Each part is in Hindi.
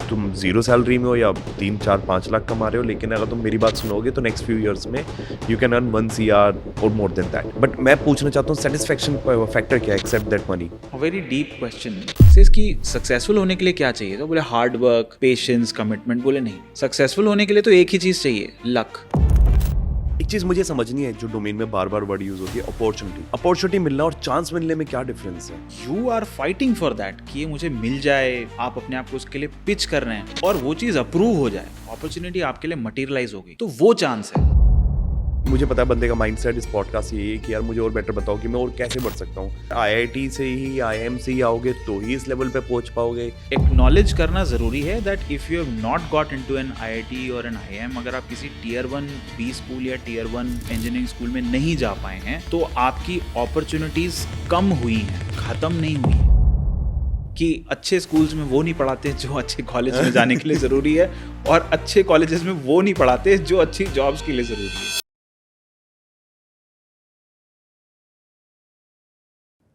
तुम जीरो सैलरी में हो या 3 4 5 लाख कमा रहे हो, लेकिन अगर तुम मेरी बात सुनोगे तो नेक्स्ट फ्यू ईयर्स में यू कैन अर्न 1 CR और मोर देन दैट. बट मैं पूछना चाहता हूँ सेटिस्फेक्शन फैक्टर क्या है except that money. Very deep question से इसकी सक्सेसफुल होने के लिए क्या चाहिए? तो बोले हार्ड वर्क, पेशेंस, कमिटमेंट. बोले नहीं, सक्सेसफुल होने के लिए तो एक ही चीज चाहिए, लक. एक चीज मुझे समझनी है जो डोमेन में बार बार वर्ड यूज होती है, अपॉर्चुनिटी मिलना और चांस मिलने में क्या डिफरेंस है. You are fighting for that कि ये मुझे मिल जाए. आप अपने आप को उसके लिए पिच कर रहे हैं और वो चीज अप्रूव हो जाए, अपॉर्चुनिटी आपके लिए मटेरियलाइज होगी, तो वो चांस है. मुझे पता है बंदे का माइंडसेट इस पॉडकास्ट यही है कि यार मुझे और बेटर बताओ कि मैं और कैसे बढ़ सकता हूँ. IIT से ही, IIM से ही आओगे तो ही इस लेवल पे पहुंच पाओगे. एक्नॉलेज करना जरूरी है that if you have not got into an IIT और एन IIM, अगर आप किसी Tier 1 B स्कूल या Tier 1 इंजीनियरिंग स्कूल में नहीं जा पाए हैं तो आपकी अपॉर्चुनिटीज कम हुई हैं, खत्म नहीं हुई हैं. कि अच्छे स्कूल्स में वो नहीं पढ़ाते जो अच्छे कॉलेज में जाने के लिए जरूरी है, और अच्छे कॉलेजेस में वो नहीं पढ़ाते जो अच्छी जॉब्स के लिए जरूरी है.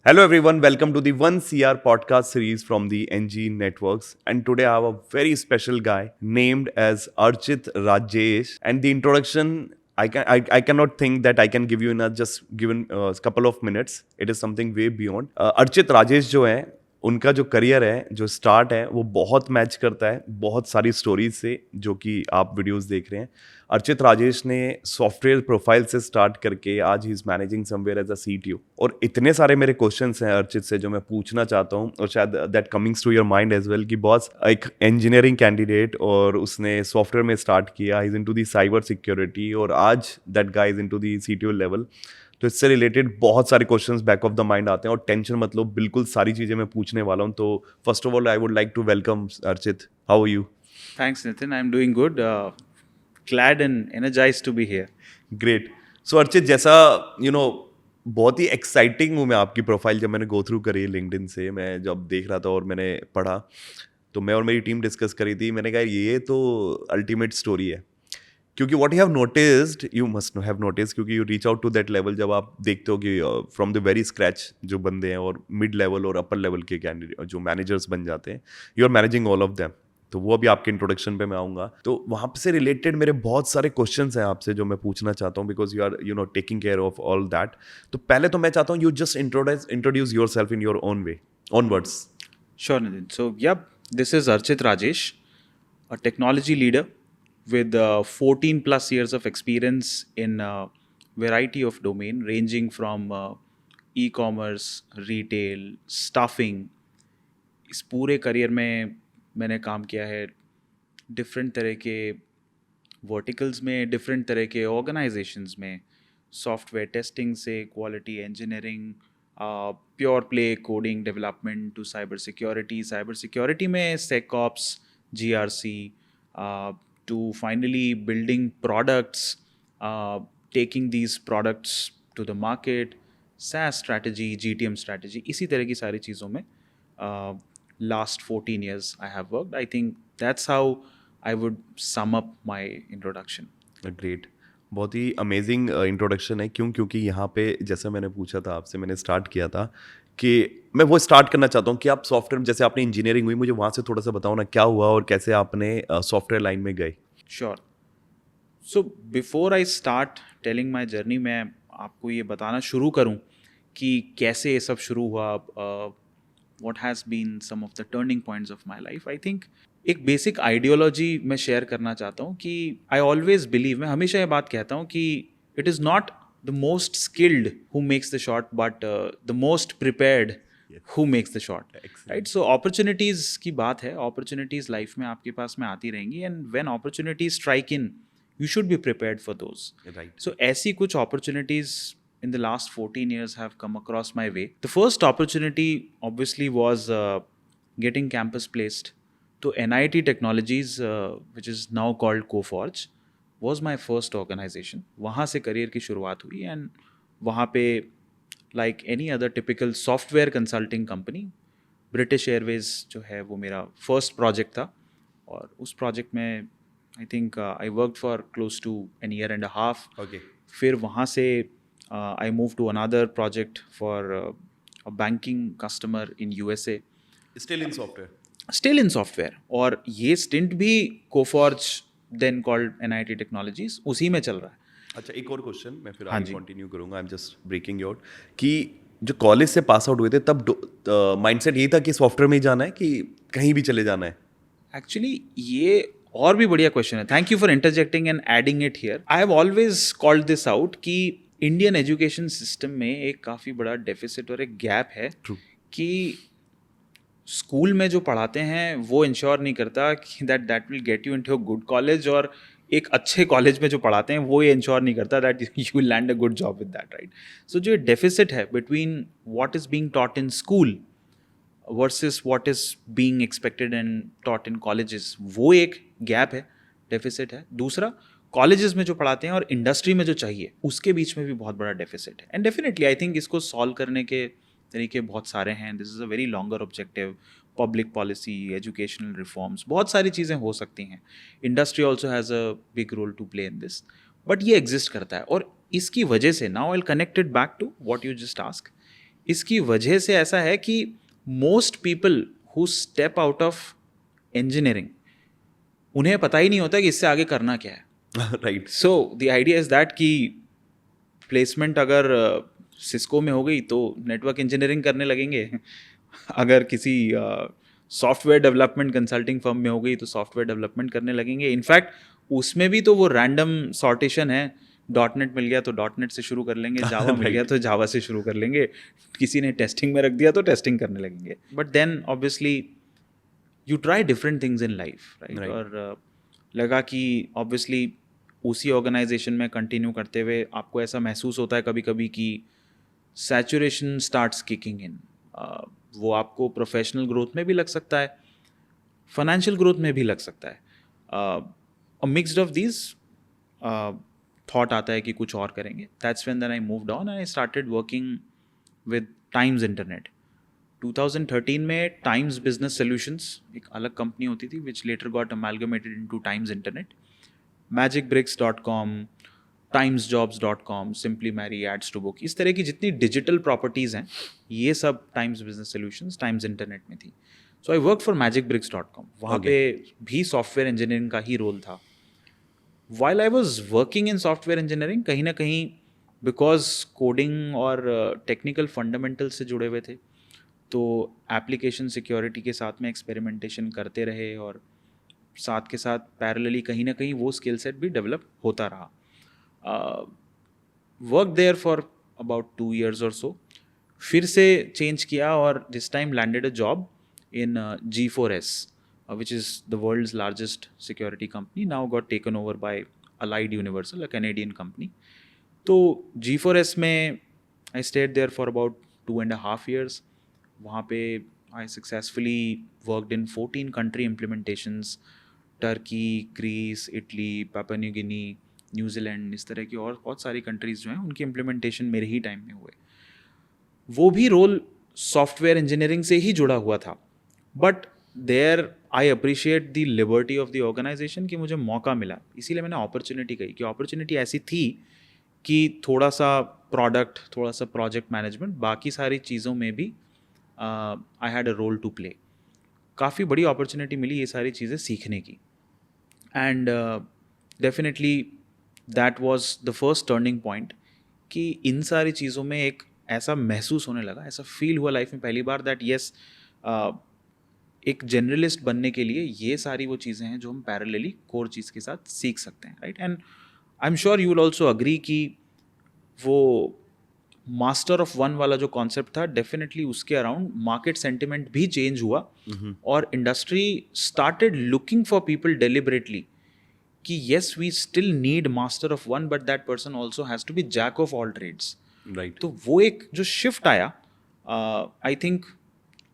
Hello everyone, welcome to the 1CR podcast series from the NG Networks. And today I have a very special guy named as Archit Rajesh. And the introduction, I cannot think that I can give you in a just given couple of minutes. It is something way beyond. Archit Rajesh जो है, उनका जो करियर है, जो स्टार्ट है, वो बहुत मैच करता है बहुत सारी स्टोरीज से जो कि आप वीडियोस देख रहे हैं. अर्चित राजेश ने सॉफ्टवेयर प्रोफाइल से स्टार्ट करके आज ही is managing somewhere as a CTO. और इतने सारे मेरे क्वेश्चंस हैं अर्चित से जो मैं पूछना चाहता हूँ, और शायद that comings to your mind as well कि बॉस एक इंजीनियरिंग कैंडिडेट और उसने सॉफ्टवेयर में स्टार्ट किया, is into the cyber security, और आज that guy is into the CTO level. तो इससे रिलेटेड बहुत सारे questions back of the mind आते हैं, और टेंशन मतलब बिल्कुल सारी चीज़ें मैं पूछने वाला हूँ. तो first of all I would like to welcome Archit. How are you? Thanks, Nitin. I'm doing good. Glad and energized to be here. Great. So Archit, जैसा बहुत ही एक्साइटिंग हूँ मैं आपकी प्रोफाइल जब मैंने गो थ्रू करी लिंक्डइन से, मैं जब देख रहा था और मैंने पढ़ा तो मैं और मेरी टीम डिस्कस करी थी. मैंने कहा ये तो अल्टीमेट स्टोरी है, क्योंकि what you have noticed, you must have noticed, क्योंकि you reach out to that level जब आप देखते हो कि फ्रॉम द वेरी स्क्रैच जो बंदे हैं और मिड लेवल और अपर लेवल के कैंडिडेट जो मैनेजर्स बन जाते हैं, you are managing all of them. तो वो अभी आपके इंट्रोडक्शन पे मैं आऊँगा. तो वहाँ से रिलेटेड मेरे बहुत सारे क्वेश्चंस हैं आपसे जो मैं पूछना चाहता हूँ, because you are taking care of all that. तो पहले तो मैं चाहता हूँ you just introduce yourself in your own way, on words. Sure, Nitin. So, yep, this is Archit Rajesh, a technology leader with 14 plus years of experience in a variety of domain, ranging from e-commerce, retail, staffing. इस पूरे करियर में मैंने काम किया है डिफरेंट तरह के वर्टिकल्स में, डिफरेंट तरह के ऑर्गेनाइजेशंस में, सॉफ्टवेयर टेस्टिंग से quality engineering, pure play coding development to cyber security में SecOps, GRC, to finally building products, taking these products to the market, SaaS strategy, GTM strategy, इसी तरह की सारी चीज़ों में last 14 years I have worked. I think that's how I would sum up my introduction. Great. बहुत ही अमेजिंग इंट्रोडक्शन है. क्योंकि यहाँ पे जैसे मैंने पूछा था आपसे, मैंने स्टार्ट किया था कि मैं वो स्टार्ट करना चाहता हूँ कि आप सॉफ्टवेयर, जैसे आपने इंजीनियरिंग हुई, मुझे वहाँ से थोड़ा सा बताओ ना क्या हुआ और कैसे आपने सॉफ्टवेयर लाइन में गए. Sure. So before I start telling my journey, मैं आपको ये बताना शुरू करूँ कि कैसे ये सब शुरू हुआ, what has been some of the turning points of my life. I think एक बेसिक आइडियोलॉजी मैं शेयर करना चाहता हूँ कि आई ऑलवेज बिलीव, मैं हमेशा ये बात कहता हूँ कि it is not the most skilled who makes the shot but the most prepared who makes the shot, right. So opportunities की बात है, अपॉर्चुनिटीज़ लाइफ में आपके पास में आती रहेंगी, and when opportunities strike in you should be prepared for those. Right. So ऐसी कुछ opportunities in the last 14 years have come across my way. The first opportunity obviously was getting campus placed to NIT Technologies, which is now called Coforge, was my first organization. वहाँ से career की शुरुआत हुई, and वहाँ पे like any other typical software consulting company, British Airways जो है वो मेरा first project था, और उस project में I think I worked for close to an year and a half. Okay. फिर वहाँ से I moved to another project for a banking customer in USA. Still in software? Still in software, और ये स्टिंट भी Coforge then called NIT technologies उसी में चल रहा है। अच्छा, एक और क्वेश्चन मैं फिर हाँ आगे जी। कंटिन्यू करूंगा। I am just breaking out कि जो कॉलेज से पास आउट हुए थे तब माइंडसेट यही था कि सॉफ्टवेयर में ही जाना है कि कहीं भी चले जाना है? एक्चुअली ये और भी बढ़िया क्वेश्चन है, thank you for interjecting and adding it here. I have always called this out कि इंडियन एजुकेशन सिस्टम में एक काफ़ी बड़ा डेफिसिट और एक गैप है True. कि स्कूल में जो पढ़ाते हैं वो इंश्योर नहीं करता कि that will get you into a good college, और एक अच्छे कॉलेज में जो पढ़ाते हैं वो ये इंश्योर नहीं करता that you will land a good job with that, right? So जो डेफिसिट है between what is being taught in school versus what is being expected and taught in colleges, वो एक गैप है, डेफिसिट है। दूसरा, कॉलेजेस में जो पढ़ाते हैं और इंडस्ट्री में जो चाहिए उसके बीच में भी बहुत बड़ा डेफिसिट है। एंड डेफिनेटली आई थिंक इसको सॉल्व करने के तरीके बहुत सारे हैं। This is a very longer objective, public policy, educational reforms, बहुत सारी चीज़ें हो सकती हैं। Industry also has a big role to play in this, but ये एग्जिस्ट करता है। और इसकी वजह से now I connected back to what you just ask, इसकी वजह से ऐसा है कि most people who step out of engineering, उन्हें पता ही नहीं होता कि इससे आगे करना क्या है। Right. So the idea is that कि प्लेसमेंट अगर सिस्को में हो गई तो नेटवर्क इंजीनियरिंग करने लगेंगे, अगर किसी सॉफ्टवेयर डेवलपमेंट कंसल्टिंग फर्म में हो गई तो सॉफ्टवेयर डेवलपमेंट करने लगेंगे। इनफैक्ट उसमें भी तो वो रैंडम सॉर्टेशन है, डॉटनेट मिल गया तो डॉटनेट से शुरू कर लेंगे, जावा मिल गया तो जावा से शुरू कर लेंगे, किसी ने टेस्टिंग में रख दिया तो टेस्टिंग करने लगेंगे। But then obviously you try different things in life, right? और लगा कि ऑब्वियसली उसी ऑर्गेनाइजेशन में कंटिन्यू करते हुए आपको ऐसा महसूस होता है कभी कभी कि सैचुरेशन स्टार्ट्स किकिंग इन। वो आपको प्रोफेशनल ग्रोथ में भी लग सकता है, फाइनेंशियल ग्रोथ में भी लग सकता है। A mixed of these thought आता है कि कुछ और करेंगे। That's when then I moved on and I started working with Times Internet. 2013 में टाइम्स बिजनेस सॉल्यूशंस एक अलग कंपनी होती थी which later got amalgamated into Times Internet. magicbricks.com, timesjobs.com, simply Mary, ads to book, इस तरह की जितनी डिजिटल प्रॉपर्टीज़ हैं ये सब times business solutions times internet में थी। सो आई वर्क फॉर magicbricks.com, वहाँ पे भी सॉफ्टवेयर इंजीनियरिंग का ही रोल था। While I was working in software engineering, कहीं ना कहीं बिकॉज कोडिंग और टेक्निकल फंडामेंटल से जुड़े हुए थे तो एप्लीकेशन सिक्योरिटी के साथ में एक्सपेरिमेंटेशन करते रहे, और साथ के साथ पैरेलली कहीं ना कहीं वो स्किल सेट भी डेवलप होता रहा। Work there for about 2 years और सो, फिर से चेंज किया और this time landed a job in G4S, which is the world's largest security company, now got taken over by Allied Universal, a Canadian company. तो G4S में I stayed there for about 2.5 years. वहाँ पे I successfully worked in 14 country implementations, Turkey, Greece, Italy, Papua New Guinea, New Zealand, इस तरह की और बहुत सारी कंट्रीज़ जो हैं उनकी इम्प्लीमेंटेशन मेरे ही टाइम में हुए। वो भी रोल सॉफ्टवेयर इंजीनियरिंग से ही जुड़ा हुआ था, but there I appreciate the liberty of the organisation कि मुझे मौका मिला, इसीलिए मैंने अपॉर्चुनिटी कही कि अपॉर्चुनिटी ऐसी थी कि थोड़ा सा प्रोडक्ट, थोड़ा सा प्रोजेक्ट मैनेजमेंट, बाकी सारी चीज़ों में भी I had a role to play. काफ़ी बड़ी अपॉर्चुनिटी मिली ये सारी चीज़ें सीखने की, and definitely that was the first turning point कि इन सारी चीज़ों में एक ऐसा महसूस होने लगा, ऐसा फील हुआ लाइफ में पहली बार दैट येस, एक जनरलिस्ट बनने के लिए ये सारी वो चीज़ें हैं जो हम पैरेलली कोर चीज़ के साथ सीख सकते हैं, right? And I am sure you will also agree कि वो मास्टर ऑफ वन वाला जो कॉन्सेप्ट था, डेफिनेटली उसके अराउंड मार्केट सेंटिमेंट भी चेंज हुआ और industry started looking for people deliberately कि yes we still need master of one but that person also has to be jack of all trades, right. तो वो एक जो शिफ्ट आया, आई थिंक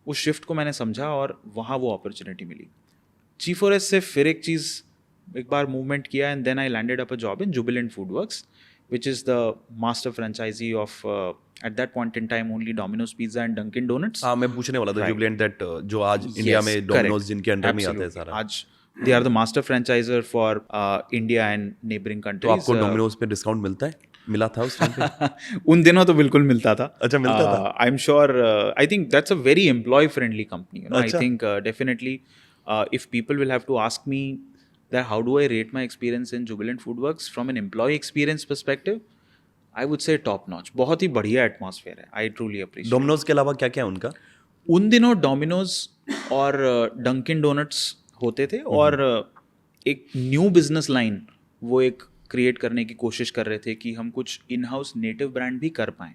उस शिफ्ट को मैंने समझा और वहाँ वो अपॉर्चुनिटी मिली। G4S से फिर एक चीज़, एक बार मूवमेंट किया and then I landed up a job in Jubilant FoodWorks, which is the master franchisee of at that point in time only Domino's Pizza and Dunkin' Donuts. हाँ, मैं पूछने वाला था Right. जुबिलेंट दैट जो आज इंडिया में Yes, डोमिनोज correct. जिनके अंडर में आता है Absolutely. सारा। आज They are the master franchisor for India and neighboring तो countries. आपको डोमिनोज पे डिस्काउंट मिलता है, मिला था उस टाइम पे? उन दिनों तो बिल्कुल मिलता था. अच्छा, मिलता था? I am sure. I think that's a very employ friendly company. I अच्छा. Think definitely if people will have to ask me that how do I rate my experience in Jubilant Foodworks from an employee experience perspective, I would say top notch. बहुत ही बढ़िया एटमॉस्फेयर है. I truly appreciate. डोमिनोज के अलावा क्या क्या है उनका? उन दिनों डोमिनोज और डंकिन डोनट्स होते थे और एक न्यू बिजनेस लाइन वो एक क्रिएट करने की कोशिश कर रहे थे कि हम कुछ इन हाउस नेटिव ब्रांड भी कर पाएँ.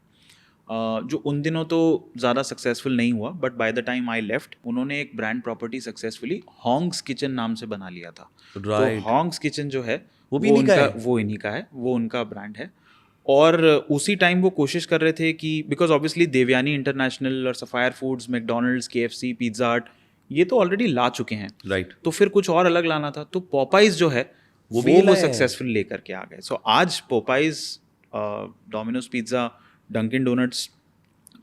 जो उन दिनों तो ज़्यादा सक्सेसफुल नहीं हुआ, but by the time I left उन्होंने एक brand property successfully Hong's kitchen नाम से बना लिया था. Right. तो हॉन्ग्स किचन जो है वो भी इन्हीं का है? वो इन्हीं का है, वो उनका ब्रांड है. और उसी टाइम वो कोशिश कर रहे थे कि बिकॉज ऑब्वियसली देवयानी इंटरनेशनल और sapphire foods, McDonald's, KFC, pizza हट ये तो ऑलरेडी ला चुके हैं. राइट. तो फिर कुछ और अलग लाना था. तो पोपाइज जो है वो भी लाए हैं. सक्सेसफुल लेकर के आ गए. सो आज Popeyes, Domino's pizza, Dunkin Donuts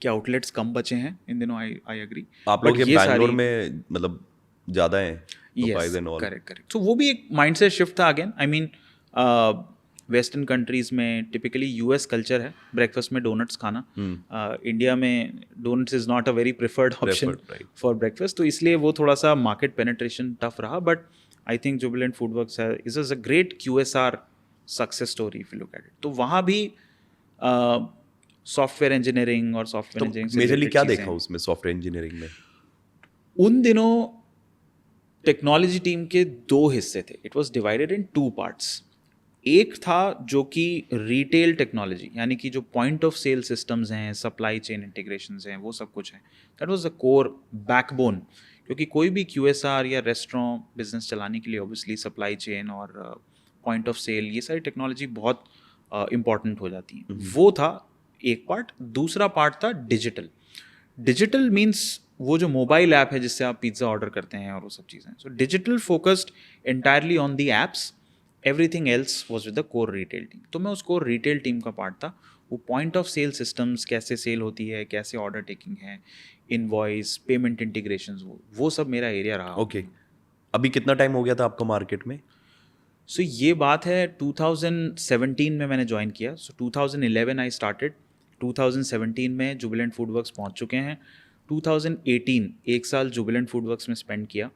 के आउटलेट्स कम बचे हैं इन दिनों. I agree. आप लोग ये बैंगलोर में मतलब ज़्यादा हैं Popeyes and all. करेक्ट. तो वो भी एक माइंडसेट शिफ्ट था again. I mean western countries में टिपिकली US कल्चर है ब्रेकफास्ट में डोनट्स खाना. इंडिया में doughnuts is not a very preferred option for breakfast. तो इसलिए वो थोड़ा सा मार्केट पेनिट्रेशन टफ रहा. But I think Jubilant FoodWorks is a great QSR success story if you look at it. तो वहाँ भी सॉफ्टवेयर इंजीनियरिंग और सॉफ्टवेयर इंजीनियरिंग मेजरली क्या देखा उसमें सॉफ्टवेयर इंजीनियरिंग में? उन दिनों टेक्नोलॉजी टीम के 2 हिस्से थे. It was divided in 2 parts. एक था जो कि रिटेल टेक्नोलॉजी, यानी कि जो पॉइंट ऑफ सेल सिस्टम्स हैं, सप्लाई चेन इंटीग्रेशंस हैं, वो सब कुछ है. That was the core backbone. क्योंकि कोई भी QSR या रेस्टोरेंट बिजनेस चलाने के लिए ऑब्वियसली सप्लाई चेन और पॉइंट ऑफ सेल ये सारी टेक्नोलॉजी बहुत इंपॉर्टेंट हो जाती है. वो था एक पार्ट. दूसरा पार्ट था डिजिटल. डिजिटल मीन्स वो जो मोबाइल ऐप है जिससे आप पिज्ज़ा ऑर्डर करते हैं और वो सब चीज़ें. So digital focused entirely on the apps. Everything else was with the core retail team. तो मैं उस कोर रिटेल टीम का पार्ट था. वो पॉइंट ऑफ सेल सिस्टम्स कैसे सेल होती है, कैसे ऑर्डर टेकिंग है, इनवॉइस, पेमेंट इंटीग्रेशंस, वो सब मेरा एरिया रहा. ओके. अभी कितना टाइम हो गया था आपको मार्केट में? सो ये बात है 2017 में मैंने ज्वाइन किया. सो 2011 आई स्टार्टेड. 2017 में जुबिलेंट फूडवर्क्स पहुंच चुके हैं. 2018 एक साल जुबिलेंट फूडवर्क्स में स्पेंड किया.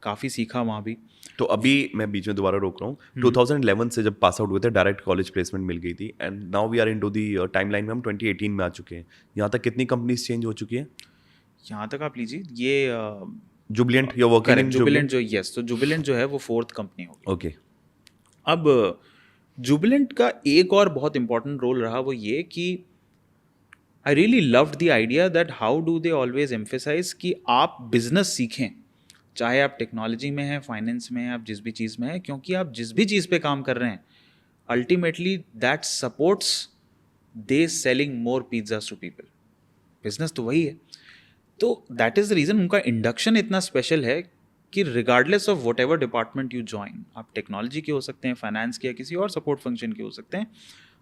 काफ़ी सीखा वहाँ भी. तो अभी मैं बीच में दोबारा रोक रहा हूँ. 2011 से जब पास आउट हुए थे डायरेक्ट कॉलेज प्लेसमेंट मिल गई थी and now we are into the timeline में हम 2018 में आ चुके हैं. यहाँ तक कितनी कंपनीज चेंज हो चुकी हैं? यहाँ तक आप लीजिए ये Jubilant your working in Jubilant जो यस, तो जुबिलेंट जो है वो 4th कंपनी होगी. ओके. अब जुबिलेंट का एक और बहुत इंपॉर्टेंट रोल रहा वो ये कि I really loved the idea that how do they always emphasise कि आप बिजनेस सीखें, चाहे आप टेक्नोलॉजी में हैं, फाइनेंस में हैं, आप जिस भी चीज़ में हैं, क्योंकि आप जिस भी चीज़ पे काम कर रहे हैं ultimately that supports they selling more pizzas to people. Business तो वही है. तो दैट इज़ द रीज़न उनका इंडक्शन इतना स्पेशल है कि regardless of whatever department you join, आप टेक्नोलॉजी के हो सकते हैं, फाइनेंस के या किसी और सपोर्ट फंक्शन के हो सकते हैं,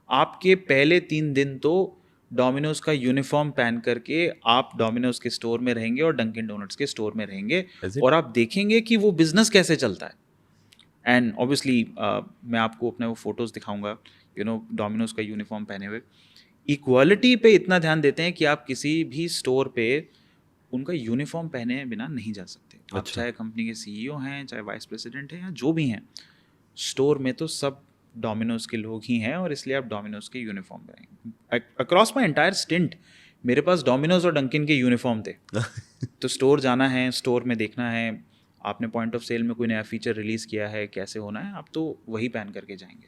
आपके पहले 3 दिन तो डोमिनोज का यूनिफॉर्म पहन करके आप डोमिनोज के स्टोर में रहेंगे और डंकिन डोनट्स के स्टोर में रहेंगे और आप देखेंगे कि वो बिजनेस कैसे चलता है. एंड ऑब्वियसली मैं आपको अपने वो फोटोज़ दिखाऊंगा, डोमिनोज का यूनिफॉर्म पहने हुए. इक्वालिटी पे इतना ध्यान देते हैं कि आप किसी भी स्टोर पे उनका यूनिफॉर्म पहने बिना नहीं जा सकते. आप चाहे कंपनी के CEO हैं, चाहे वाइस प्रेसिडेंट हैं या जो भी हैं, स्टोर में तो सब डोमिनोज के लोग ही हैं और इसलिए आप डोमिनोज के यूनिफॉर्म पहनेंगे. अक्रॉस माई एंटायर स्टिंट मेरे पास डोमिनोज और डंकिन के यूनिफॉर्म थे. तो स्टोर जाना है, स्टोर में देखना है, आपने पॉइंट ऑफ सेल में कोई नया फीचर रिलीज़ किया है, कैसे होना है, आप तो वही पहन करके जाएंगे.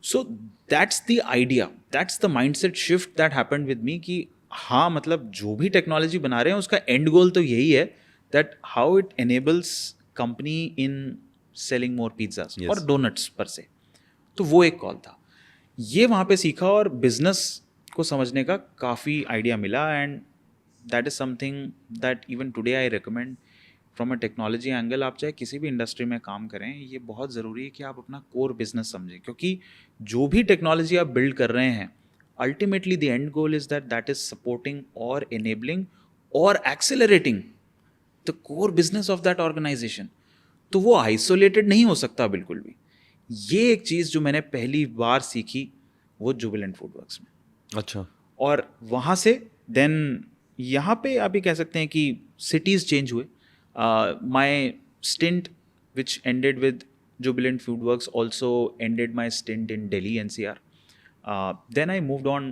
So that's the idea, that's the mindset shift that happened with me कि हाँ, मतलब जो भी टेक्नोलॉजी बना रहे हैं उसका एंड गोल तो यही है that how it enables company in selling more pizzas और डोनट्स पर से. तो वो एक कॉल था. ये वहाँ पे सीखा और बिजनेस को समझने का काफ़ी आइडिया मिला. And that is something that even today I recommend from a technology angle. आप चाहे किसी भी इंडस्ट्री में काम करें, ये बहुत ज़रूरी है कि आप अपना कोर बिजनेस समझें, क्योंकि जो भी टेक्नोलॉजी आप बिल्ड कर रहे हैं ultimately the end goal is that is supporting or enabling or accelerating the core business of that organization. तो वो आइसोलेटेड नहीं हो सकता बिल्कुल भी। ये एक चीज़ जो मैंने पहली बार सीखी वो जुबिलेंट फूडवर्क्स में। अच्छा। और वहाँ से देन यहाँ पे आप ये कह सकते हैं कि सिटीज़ चेंज हुए। My stint which ended with Jubilant FoodWorks also ended my stint in Delhi NCR. Then I moved on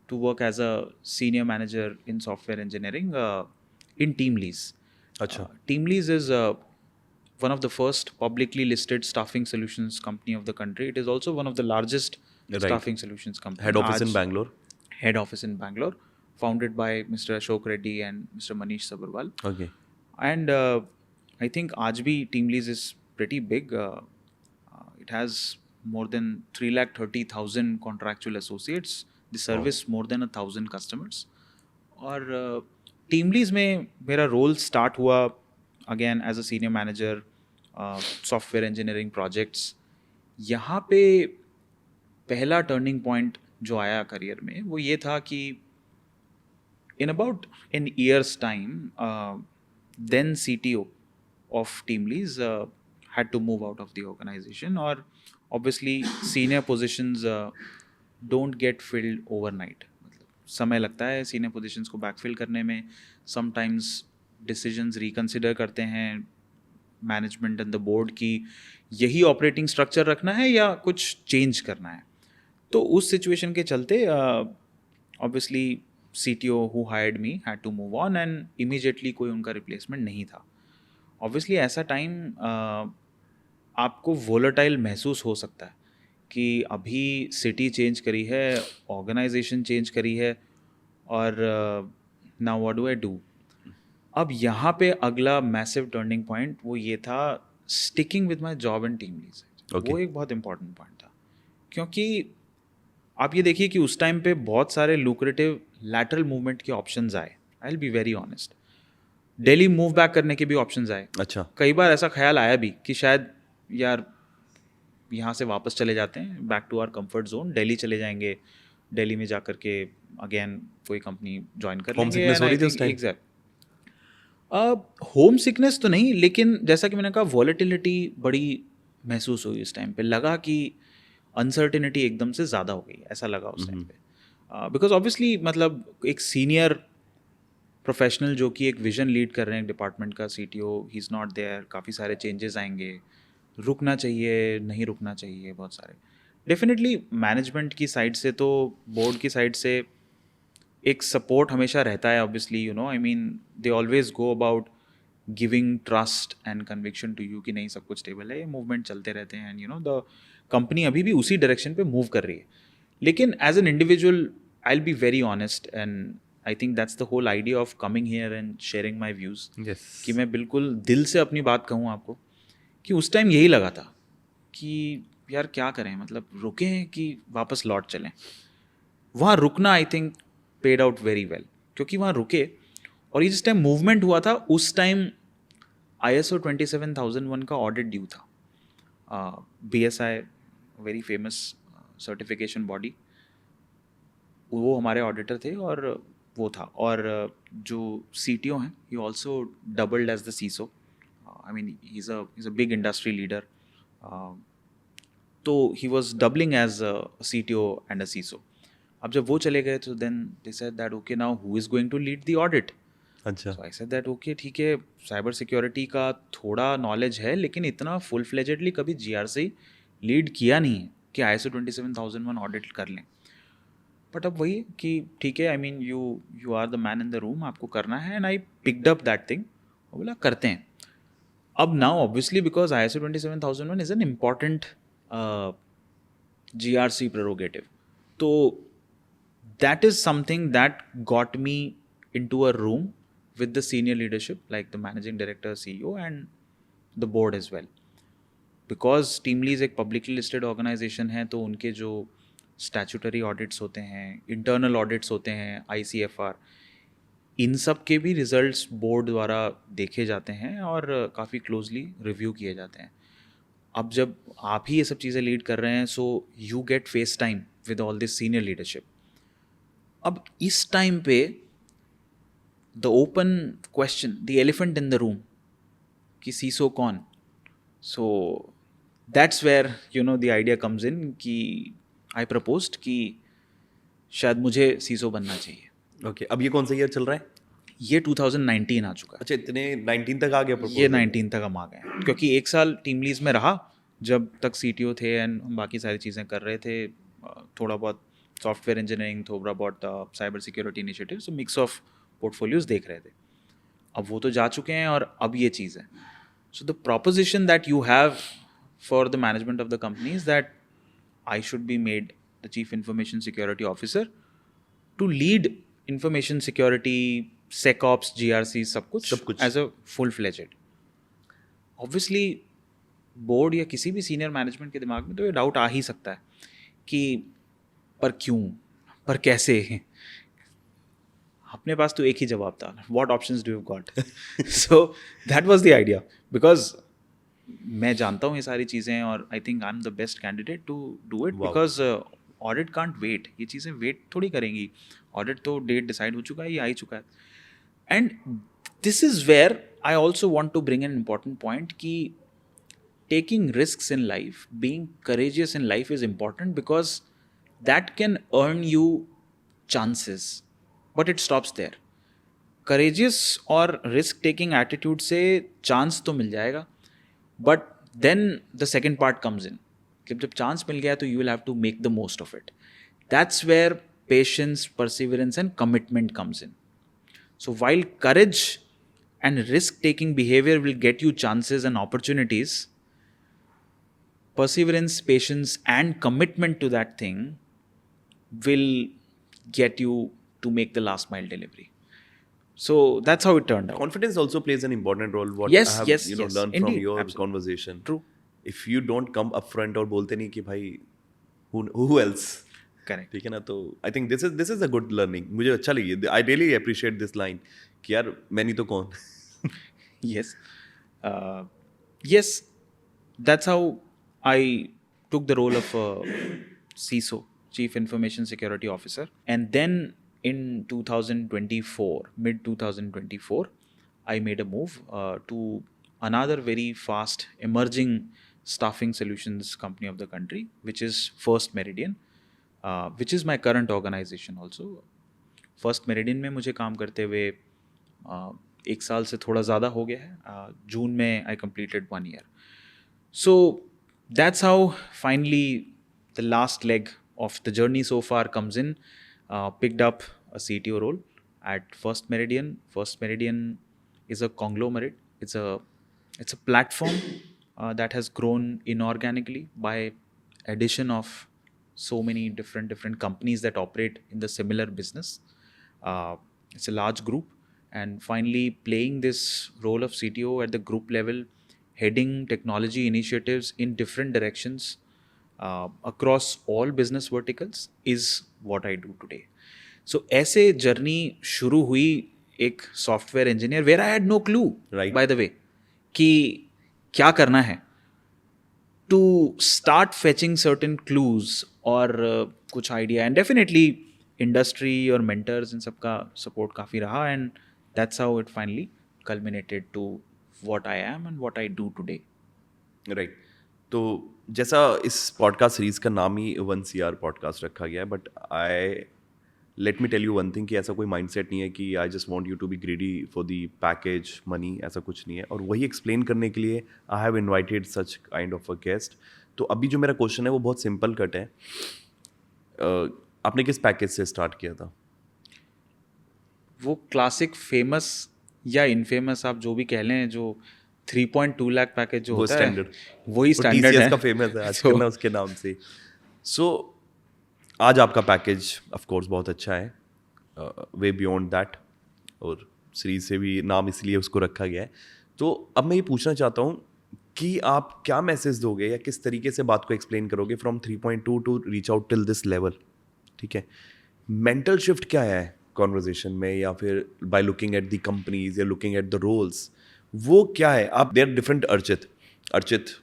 to work as a senior manager in software engineering in TeamLease. अच्छा। TeamLease is one of the first publicly listed staffing solutions company of the country. It is also one of the largest Right. staffing solutions company. Head office in आज Bangalore. head office in Bangalore, founded by Mr. Ashok Reddy and Mr. Manish Sabharwal. Okay. And I think aaj bhi TeamLease is pretty big. It has more than 330,000 contractual associates. They service more than 1,000 customers. और TeamLease में मेरा रोल स्टार्ट हुआ again as a senior manager software engineering projects. यहाँ पे पहला टर्निंग पॉइंट जो आया करियर में वो ये था कि in about an year's time, then CTO of TeamLease had to move out of the organization. Or obviously, senior positions don't get filled overnight. मतलब समय लगता है senior positions को backfill करने में. Sometimes decisions reconsider करते हैं मैनेजमेंट एंड द बोर्ड की यही ऑपरेटिंग स्ट्रक्चर रखना है या कुछ चेंज करना है. तो उस सिचुएशन के चलते obviously CTO who hired me had to move on and immediately कोई उनका रिप्लेसमेंट नहीं था. ऑब्वियसली ऐसा टाइम आपको वोलेटाइल महसूस हो सकता है कि अभी सिटी चेंज करी है, ऑर्गेनाइजेशन चेंज करी है और now what do I do. अब यहाँ पे अगला मैसिव टर्निंग पॉइंट वो ये था sticking with my job and TeamLease. Okay. वो एक बहुत इंपॉर्टेंट पॉइंट था क्योंकि आप ये देखिए कि उस टाइम पे बहुत सारे लुक्रेटिव लैटरल मूवमेंट के ऑप्शंस आए. आई will be very honest. Delhi move back करने के भी ऑप्शंस आए. अच्छा। कई बार ऐसा ख्याल आया भी कि शायद यार यहाँ से वापस चले जाते हैं back to our comfort zone, Delhi चले जाएंगे, दिल्ली में जा कर के अगेन कोई कंपनी ज्वाइन कर Home लेंगे. sickness हो रही थी उस time? एग्जैक्ट. होम सिकनेस तो नहीं, लेकिन जैसा कि मैंने कहा वॉलेटिलिटी बड़ी महसूस हुई उस टाइम पे. लगा कि अनसर्टिनिटी एकदम से ज़्यादा हो गई, ऐसा लगा उस टाइम पे. बिकॉज ऑब्वियसली मतलब एक सीनियर प्रोफेशनल जो कि एक विजन लीड कर रहे हैं डिपार्टमेंट का, CTO ही इज़ नॉट देयर. काफ़ी सारे चेंजेस आएंगे, रुकना चाहिए नहीं रुकना चाहिए, बहुत सारे. डेफिनेटली मैनेजमेंट की साइड से तो बोर्ड की साइड से एक सपोर्ट हमेशा रहता है. Obviously you know I mean they always go about giving trust and conviction to you कि नहीं सब कुछ स्टेबल है, ये मूवमेंट चलते रहते हैं and you know the company अभी भी उसी डायरेक्शन पे मूव कर रही है. लेकिन as an individual I will be very honest and I think that's the whole idea of coming here and sharing my views. Yes. कि मैं बिल्कुल दिल से अपनी बात कहूँ आपको कि उस टाइम यही लगा था कि यार क्या करें, मतलब रुकें कि वापस लौट चलें. वहाँ रुकना I think paid out very well क्योंकि वहाँ रुके. और ये जिस टाइम मूवमेंट हुआ था उस टाइम ISO 27001 का ऑडिट ड्यू था. BSI very famous certification body, वो हमारे ऑडिटर थे और वो था. और जो CTO हैं ही also doubled as the CISO. I mean he is a big industry leader. तो he was doubling as a CTO and a CISO. अब जब वो चले गए तो then they said that okay now who is going to lead the audit. अच्छा। So I said that okay ठीक है, साइबर सिक्योरिटी का थोड़ा नॉलेज है लेकिन इतना फुल फ्लेजेडली कभी GRC लीड किया नहीं है कि ISO 27001 ऑडिट कर लें. बट अब वही कि ठीक है, I mean you are the man in the room, आपको करना है. And I picked up that thing. बोला करते हैं. अब now obviously because ISO 27001 is an important GRC prerogative. तो that is something that got me into a room with the senior leadership like the managing director, CEO and the board as well. Because TeamLease एक publicly listed organization है तो उनके जो statutory audits होते हैं, internal audits होते हैं, ICFR, इन सब के भी results board द्वारा देखे जाते हैं और काफ़ी closely review किए जाते हैं. अब जब आप ही ये सब चीज़ें लीड कर रहे हैं so you get face time with all this senior leadership. अब इस टाइम पे the open question, the elephant in the room कि CISO कौन, So that's where the idea comes in कि I proposed कि शायद मुझे CISO बनना चाहिए. ओके, अब ये कौन सा ईयर चल रहा है? ये 2019 आ चुका है. अच्छा, इतने 19 तक आ गया ये प्रपोजल? 19 तक हम आ गए हैं, क्योंकि एक साल टीम लीज में रहा जब तक CTO थे एंड हम बाकी सारी चीज़ें कर रहे थे. थोड़ा बहुत सॉफ्टवेयर इंजीनियरिंग, थोड़ा बहुत cyber security initiative, so mix of portfolios देख रहे थे. अब वो तो जा चुके हैं और अब ये चीज़ है. So the proposition that you have for the management of the company is that I should be made the chief information security officer to lead information security, SecOps, GRC, सब कुछ as a full-fledged. Obviously board या किसी भी सीनियर मैनेजमेंट के दिमाग में तो ये डाउट आ ही सकता है कि पर क्यों, पर कैसे. अपने पास तो एक ही जवाब था, what options do you got. So that was the idea, because मैं जानता हूँ ये सारी चीज़ें और I think I am the best candidate to do it, because audit can't wait. ये चीज़ें वेट थोड़ी करेंगी. ऑडिट तो डेट डिसाइड हो चुका है, ये आ ही चुका है. And this is where I also want to bring an important point कि taking risks in life, being courageous in life is important because that can earn you chances, but it stops there. Courageous और risk taking attitude से chance तो मिल जाएगा, but then the second part comes in. जब chance मिल गया तो you will have to make the most of it. That's where patience, perseverance and commitment comes in. So while courage and risk taking behavior will get you chances and opportunities, perseverance, patience and commitment to that thing will get you to make the last mile delivery. So that's how it turned out. Confidence also plays an important role. What Yes, I have yes, yes. learned from Indeed, your absolutely. conversation. True. If you don't come upfront और बोलते नहीं कि भाई who else, Correct. ठीक है ना, तो I think this is a good learning. मुझे अच्छा लगी. I really appreciate this line कि यार मैं नहीं तो कौन. Yes. Yes, that's how I took the role of CISO, Chief Information Security Officer. And then in 2024, mid 2024, I made a move to another very fast emerging staffing solutions company of the country, which is First Meridian, which is my current organization also. First Meridian में मुझे काम करते हुए एक साल से थोड़ा ज़्यादा हो गया है. जून में I completed 1 year. So that's how finally the last leg of the journey so far comes in. Picked up a CTO role at First Meridian. First Meridian is a conglomerate. It's a platform that has grown inorganically by addition of so many different companies that operate in the similar business. It's a large group, and finally playing this role of CTO at the group level, heading technology initiatives in different directions across all business verticals is what I do today. So ऐसे जर्नी शुरू हुई एक software engineer, where I had no clue, Right. By the way, कि क्या करना है, to start fetching certain clues और कुछ आइडिया. एंड डेफिनेटली इंडस्ट्री और मेंटर्स इन सबका सपोर्ट काफ़ी रहा, and that's how it finally culminated to what I am and what I do today. Right. तो जैसा इस पॉडकास्ट सीरीज का नाम ही 1CR पॉडकास्ट रखा गया है, but I let me tell you one thing कि ऐसा कोई माइंडसेट नहीं है कि I just want you to be greedy for the package money, ऐसा कुछ नहीं है. और वही एक्सप्लेन करने के लिए I have invited such kind of a guest. तो अभी जो मेरा क्वेश्चन है वो बहुत सिंपल कट है. आपने किस पैकेज से स्टार्ट किया था? वो क्लासिक फेमस या इनफेमस, आप जो भी कह लें, जो 3.2 लाख पैकेज जो वो होता स्टैंडर्ड, है वही स्टैंडर्ड TCS है. का फेमस है आजकल ना उसके नाम से. सो आज आपका पैकेज ऑफ कोर्स बहुत अच्छा है, वे बियॉन्ड दैट, और सीरीज से भी नाम इसलिए उसको रखा गया है. तो अब मैं ये पूछना चाहता हूँ कि आप क्या मैसेज दोगे या किस तरीके से बात को एक्सप्लेन करोगे from 3.2 to reach out till this level. ठीक है, मेंटल शिफ्ट क्या है कॉन्वर्जेशन में, या फिर by looking at the companies या लुकिंग एट द रोल्स, वो क्या है? आप there different Archit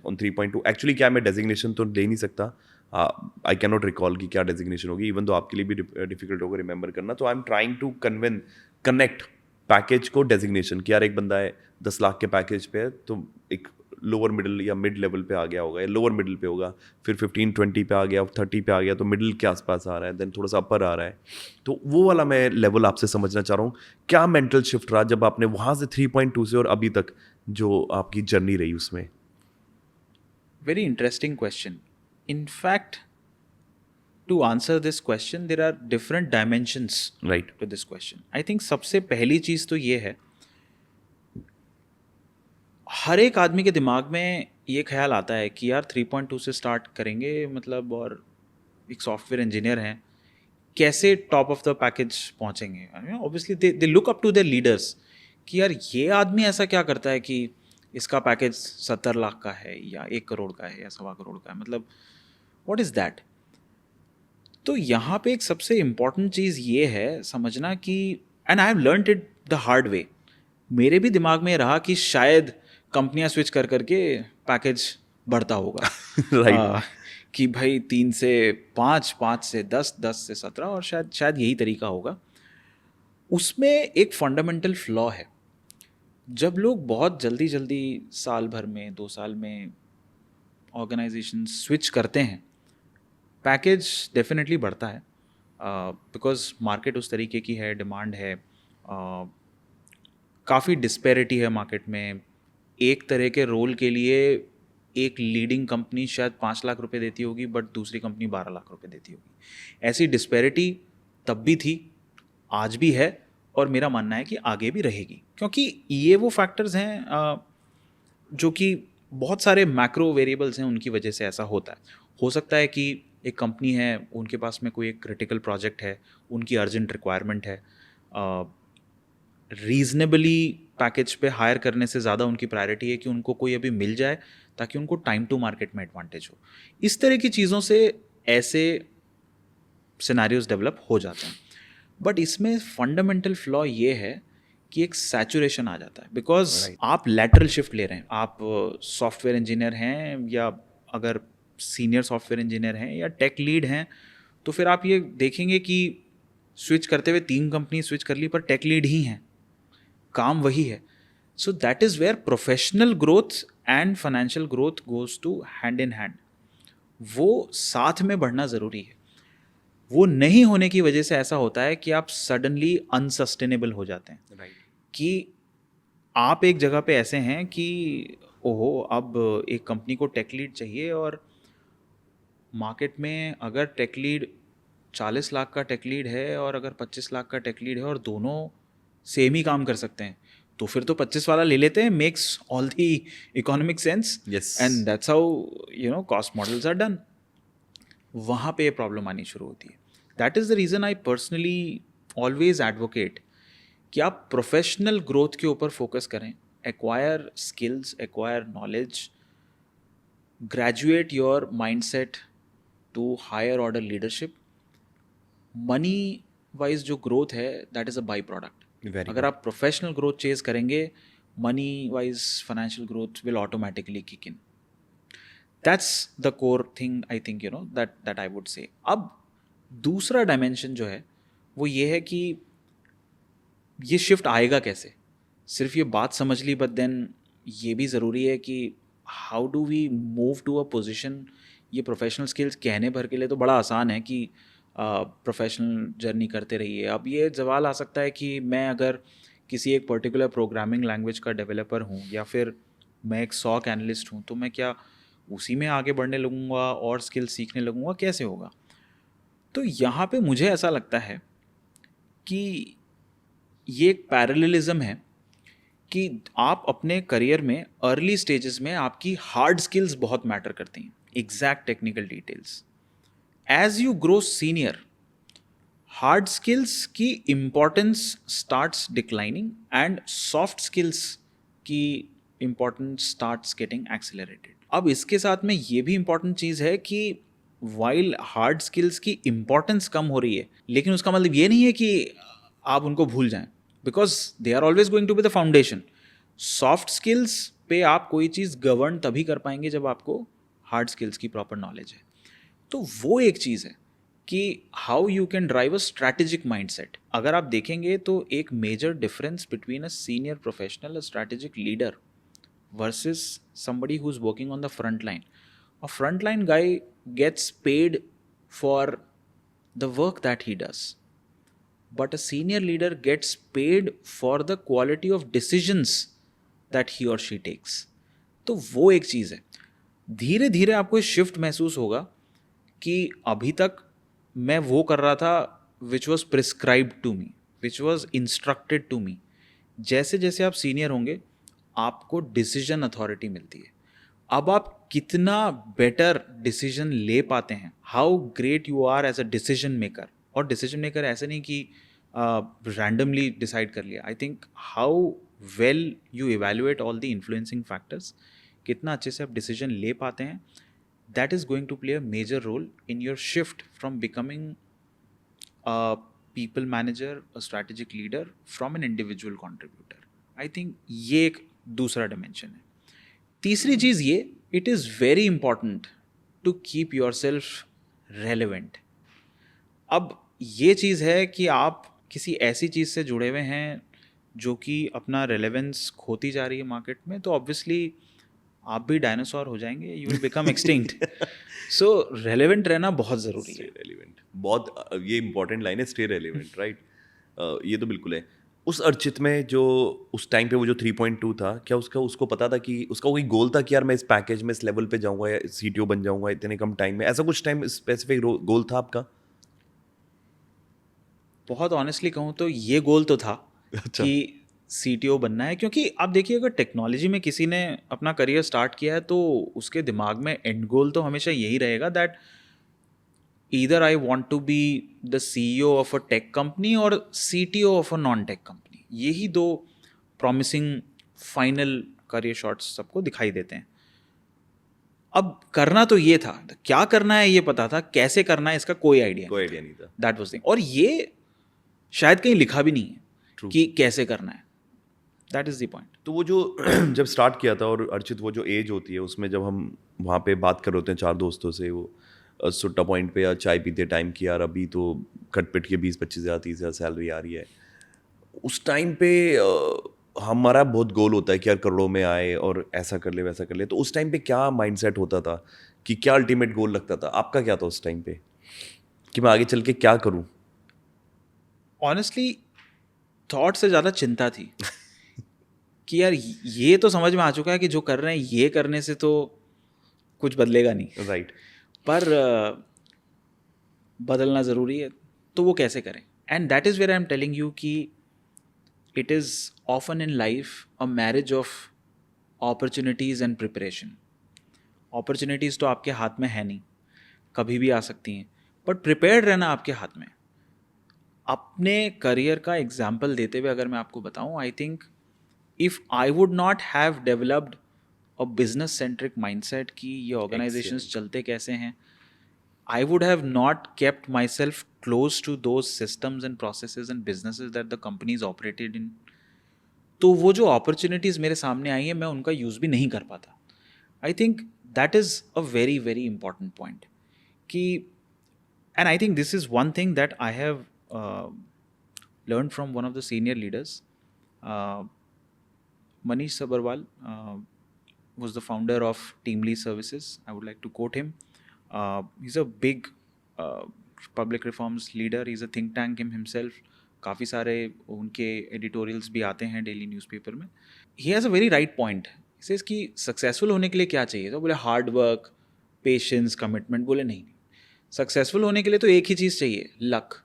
on 3.2. Actually क्या, मैं डेजिग्नेशन तो ले नहीं सकता, आई कैन नॉट रिकॉल कि क्या डेजिग्नेशन होगी, इवन तो आपके लिए भी डिफिकल्ट होगा रिमेंबर करना. तो I am trying to connect package को डेजिग्नेशन कि यार एक बंदा है 10 लाख के पैकेज पे, तो एक लोअर मिडिल या मिड लेवल पे आ गया होगा, या लोअर मिडिल पे होगा, फिर 15-20 पे आ गया, 30 पे आ गया, तो मिडिल के आसपास आ रहा है, देन थोड़ा सा अपर आ रहा है। तो वो वाला मैं लेवल आपसे समझना चाह रहा हूँ, क्या मेंटल शिफ्ट रहा जब आपने वहाँ से 3.2 से और अभी तक जो आपकी जर्नी रही उसमें? Very interesting question. In fact, to answer this question, there are different dimensions right. to this question. I think सबसे पहली चीज़ तो ये है, हर एक आदमी के दिमाग में ये ख्याल आता है कि यार 3.2 से स्टार्ट करेंगे, मतलब, और एक सॉफ्टवेयर इंजीनियर हैं, कैसे टॉप ऑफ द पैकेज पहुंचेंगे। Obviously they look up to their leaders कि यार ये आदमी ऐसा क्या करता है कि इसका पैकेज 70 लाख का है या 1 करोड़ का है या 1.25 करोड़ का है, मतलब व्हाट इज़ दैट। तो यहाँ पे एक सबसे इम्पॉर्टेंट चीज़ ये है समझना कि, and I have learned it the hard way, मेरे भी दिमाग में रहा कि शायद कंपनियां स्विच कर करके पैकेज बढ़ता होगा। राइट। कि भाई 3 से 5, 5 से 10, 10 से 17, और शायद यही तरीका होगा। उसमें एक फंडामेंटल फ्लॉ है, जब लोग बहुत जल्दी जल्दी साल भर में 2 साल में ऑर्गेनाइजेशन स्विच करते हैं, पैकेज डेफिनेटली बढ़ता है, बिकॉज मार्केट उस तरीके की है, डिमांड है, काफ़ी डिस्पैरिटी है मार्केट में। एक तरह के रोल के लिए एक लीडिंग कंपनी शायद 5 लाख रुपए देती होगी, बट दूसरी कंपनी 12 लाख रुपए देती होगी। ऐसी डिस्पैरिटी तब भी थी, आज भी है, और मेरा मानना है कि आगे भी रहेगी, क्योंकि ये वो फैक्टर्स हैं जो कि बहुत सारे मैक्रो वेरिएबल्स हैं, उनकी वजह से ऐसा होता है। हो सकता है कि एक कंपनी है, उनके पास में कोई एक क्रिटिकल प्रोजेक्ट है, उनकी अर्जेंट रिक्वायरमेंट है, रीजनेबली पैकेज पे हायर करने से ज़्यादा उनकी प्रायोरिटी है कि उनको कोई अभी मिल जाए ताकि उनको टाइम टू मार्केट में एडवांटेज हो। इस तरह की चीज़ों से ऐसे सिनेरियोज डेवलप हो जाते हैं। बट इसमें फंडामेंटल फ्लॉ ये है कि एक सैचुरेशन आ जाता है, बिकॉज आप लैटरल शिफ्ट ले रहे हैं। आप सॉफ्टवेयर इंजीनियर हैं, या अगर सीनियर सॉफ्टवेयर इंजीनियर हैं या टेक लीड हैं, तो फिर आप ये देखेंगे कि स्विच करते हुए 3 कंपनी स्विच कर ली, पर टेक लीड ही हैं, काम वही है। So that is where professional growth and financial growth goes to hand in hand. वो साथ में बढ़ना ज़रूरी है। वो नहीं होने की वजह से ऐसा होता है कि आप सडनली अनसस्टेनेबल हो जाते हैं। राइट। कि आप एक जगह पे ऐसे हैं कि ओहो, अब एक कंपनी को टेक लीड चाहिए, और मार्केट में अगर टेक लीड 40 लाख का टेक लीड है और अगर 25 लाख का टेक लीड है, और दोनों सेम ही काम कर सकते हैं, तो फिर तो 25 वाला ले लेते हैं। Makes all the economic sense, Yes. And that's how cost models are done. वहाँ पे प्रॉब्लम आनी शुरू होती है। That is the reason I personally always advocate कि आप प्रोफेशनल ग्रोथ के ऊपर फोकस करें, acquire skills, acquire knowledge, graduate your mindset to higher order leadership. Money wise जो ग्रोथ है, that is a by product. Very अगर आप प्रोफेशनल ग्रोथ चेज करेंगे, money wise financial growth will automatically kick in. That's the core thing, I think, that I would से। अब दूसरा डायमेंशन जो है वो ये है कि ये शिफ्ट आएगा कैसे। सिर्फ ये बात समझ ली, बट देन ये भी ज़रूरी है कि how do we move to a position. ये प्रोफेशनल स्किल्स कहने भर के लिए तो बड़ा आसान है कि प्रोफेशनल जर्नी करते रहिए। अब ये सवाल आ सकता है कि मैं अगर किसी एक पर्टिकुलर प्रोग्रामिंग लैंग्वेज का डेवलपर हूँ, या फिर मैं एक सॉक एनालिस्ट हूँ, तो मैं क्या उसी में आगे बढ़ने लगूँगा और स्किल्स सीखने लगूँगा, कैसे होगा। तो यहाँ पे मुझे ऐसा लगता है कि ये एक पैरेललिज्म है कि आप अपने करियर में अर्ली स्टेजेस में आपकी हार्ड स्किल्स बहुत मैटर करती हैं, exact technical details. As you grow senior, hard skills की importance starts declining and soft skills की इम्पोर्टेंस स्टार्ट्स गेटिंग एक्सेलरेटेड। अब इसके साथ में ये भी इम्पोर्टेंट चीज़ है कि वाइल हार्ड स्किल्स की इम्पोर्टेंस कम हो रही है, लेकिन उसका मतलब ये नहीं है कि आप उनको भूल जाएं, because they are always going to be the foundation. Soft skills पे आप कोई चीज़ गवर्न तभी कर पाएंगे जब आपको हार्ड स्किल्स की प्रॉपर नॉलेज है। तो वो एक चीज़ है कि how you can drive a strategic mindset. अगर आप देखेंगे तो एक major difference between a senior professional, a strategic leader, versus somebody who's working on the front line. A frontline guy gets paid for the work that he does, but a senior leader gets paid for the quality of decisions that he or she takes. तो वो एक चीज़ है. धीरे धीरे आपको शिफ्ट महसूस होगा कि अभी तक मैं वो कर रहा था which was prescribed to me, which was instructed to me. जैसे जैसे आप सीनियर होंगे आपको डिसीजन अथॉरिटी मिलती है. अब आप कितना बेटर डिसीजन ले पाते हैं, how great you are as a decision maker. और डिसीजन मेकर ऐसे नहीं कि रैंडमली डिसाइड कर लिया. I think how well you evaluate all the influencing factors, कितना अच्छे से आप डिसीजन ले पाते हैं, that is going to play a major role in your shift from becoming a people manager, a strategic leader, from an individual contributor. I think ये एक दूसरा डिमेंशन है. तीसरी चीज़ ये, it is very important to keep yourself relevant. अब ये चीज़ है कि आप किसी ऐसी चीज़ से जुड़े हुए हैं जो कि अपना रेलेवेंस खोती जा रही है मार्केट में, तो ऑब्वियसली आप भी डायनासोर हो जाएंगे, you will become extinct. So relevant रहना बहुत ज़रूरी है. रेलिवेंट, बहुत ये इंपॉर्टेंट लाइन है, स्टे रेलिवेंट, राइट. ये तो बिल्कुल है. उस अर्चित में जो उस टाइम पे वो जो 3.2 था, क्या उसको पता था कि उसका कोई गोल था कि यार मैं इस पैकेज में इस लेवल पे जाऊंगा या सीटीओ बन जाऊंगा इतने कम टाइम में? ऐसा कुछ टाइम स्पेसिफिक गोल था आपका? बहुत ऑनेस्टली कहूँ तो ये गोल तो था कि CTO बनना है, क्योंकि आप देखिए अगर टेक्नोलॉजी में किसी ने अपना करियर स्टार्ट किया है तो उसके दिमाग में एंड गोल तो हमेशा यही रहेगा that either I want to be the CEO of a tech company और CTO of a non tech company. यही दो प्रॉमिसिंग फाइनल करियर शॉट्स सबको दिखाई देते हैं. अब करना तो ये था, क्या करना है ये पता था, कैसे करना है इसका कोई आइडिया नहीं था. That was thing. और ये शायद कहीं लिखा भी नहीं है True. कि कैसे करना है. That is the point. तो वो जो जब स्टार्ट किया था, और अर्चित वो जो एज होती है उसमें जब हम वहाँ पे बात कर रहे होते हैं 4 दोस्तों से, वो सुट्टा पॉइंट पे या चाय पीते टाइम की, यार अभी तो कटपिट के 20-25 हज़ार 30 हज़ार सैलरी आ रही है. उस टाइम पे हमारा बहुत गोल होता है कि यार करोड़ों में आए और ऐसा कर ले वैसा कर ले. तो उस टाइम पे क्या माइंडसेट होता था कि क्या अल्टीमेट गोल लगता था आपका? क्या था उस टाइम पे कि मैं आगे चल के क्या करूं? ऑनेस्टली थॉट से ज़्यादा चिंता थी कि यार ये तो समझ में आ चुका है कि जो कर रहे हैं ये करने से तो कुछ बदलेगा नहीं, राइट. पर बदलना ज़रूरी है, तो वो कैसे करें. And that is where I am telling you कि it is often in life a marriage of opportunities and preparation. Opportunities तो आपके हाथ में है नहीं, कभी भी आ सकती हैं, बट प्रिपेयर्ड रहना आपके हाथ में. अपने करियर का एग्जाम्पल देते हुए अगर मैं आपको बताऊं, I think if I would not have developed a business centric mindset कि ये ऑर्गेनाइजेशंस चलते कैसे हैं, I would have not kept myself close to those systems and processes and businesses that the companies operated in. तो वो जो अपॉर्चुनिटीज़ मेरे सामने आई हैं मैं उनका यूज़ भी नहीं कर पाता. I think that is a very very important point कि, and I think this is one thing that I have learned from one of the senior leaders. Manish Sabharwal was the founder of Teamly Services. I would like to quote him. He's a big public reforms leader. He's a think tank himself. काफ़ी सारे उनके एडिटोरियल्स भी आते हैं डेली न्यूज़पेपर में. He has a very right point. इसे इसकी सक्सेसफुल होने के लिए क्या चाहिए? तो बोले हार्ड वर्क, पेशेंस, कमिटमेंट. बोले नहीं, सक्सेसफुल होने के लिए तो एक ही चीज़ चाहिए, luck.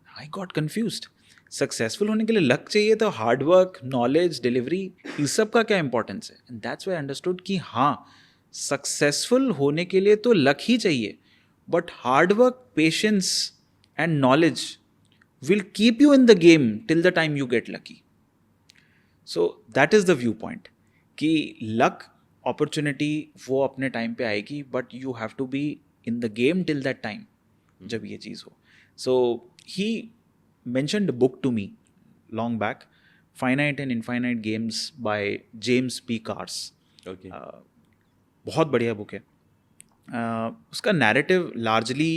I got confused. Successful होने के लिए लक चाहिए तो हार्ड वर्क, नॉलेज, डिलीवरी, इस सब का क्या इंपॉर्टेंस है? And that's why I understood कि हाँ, सक्सेसफुल होने के लिए तो लक ही चाहिए, but hard work, patience and knowledge will keep you in the game till the time you get lucky. So that is the viewpoint कि luck, opportunity वो अपने टाइम पे आएगी, but you have to be in the game till that time जब ये चीज़ हो. So he mentioned a book to me long back, Finite and Infinite Games by James P. Cars. Okay. बहुत बढ़िया बुक है. उसका नैरेटिव लार्जली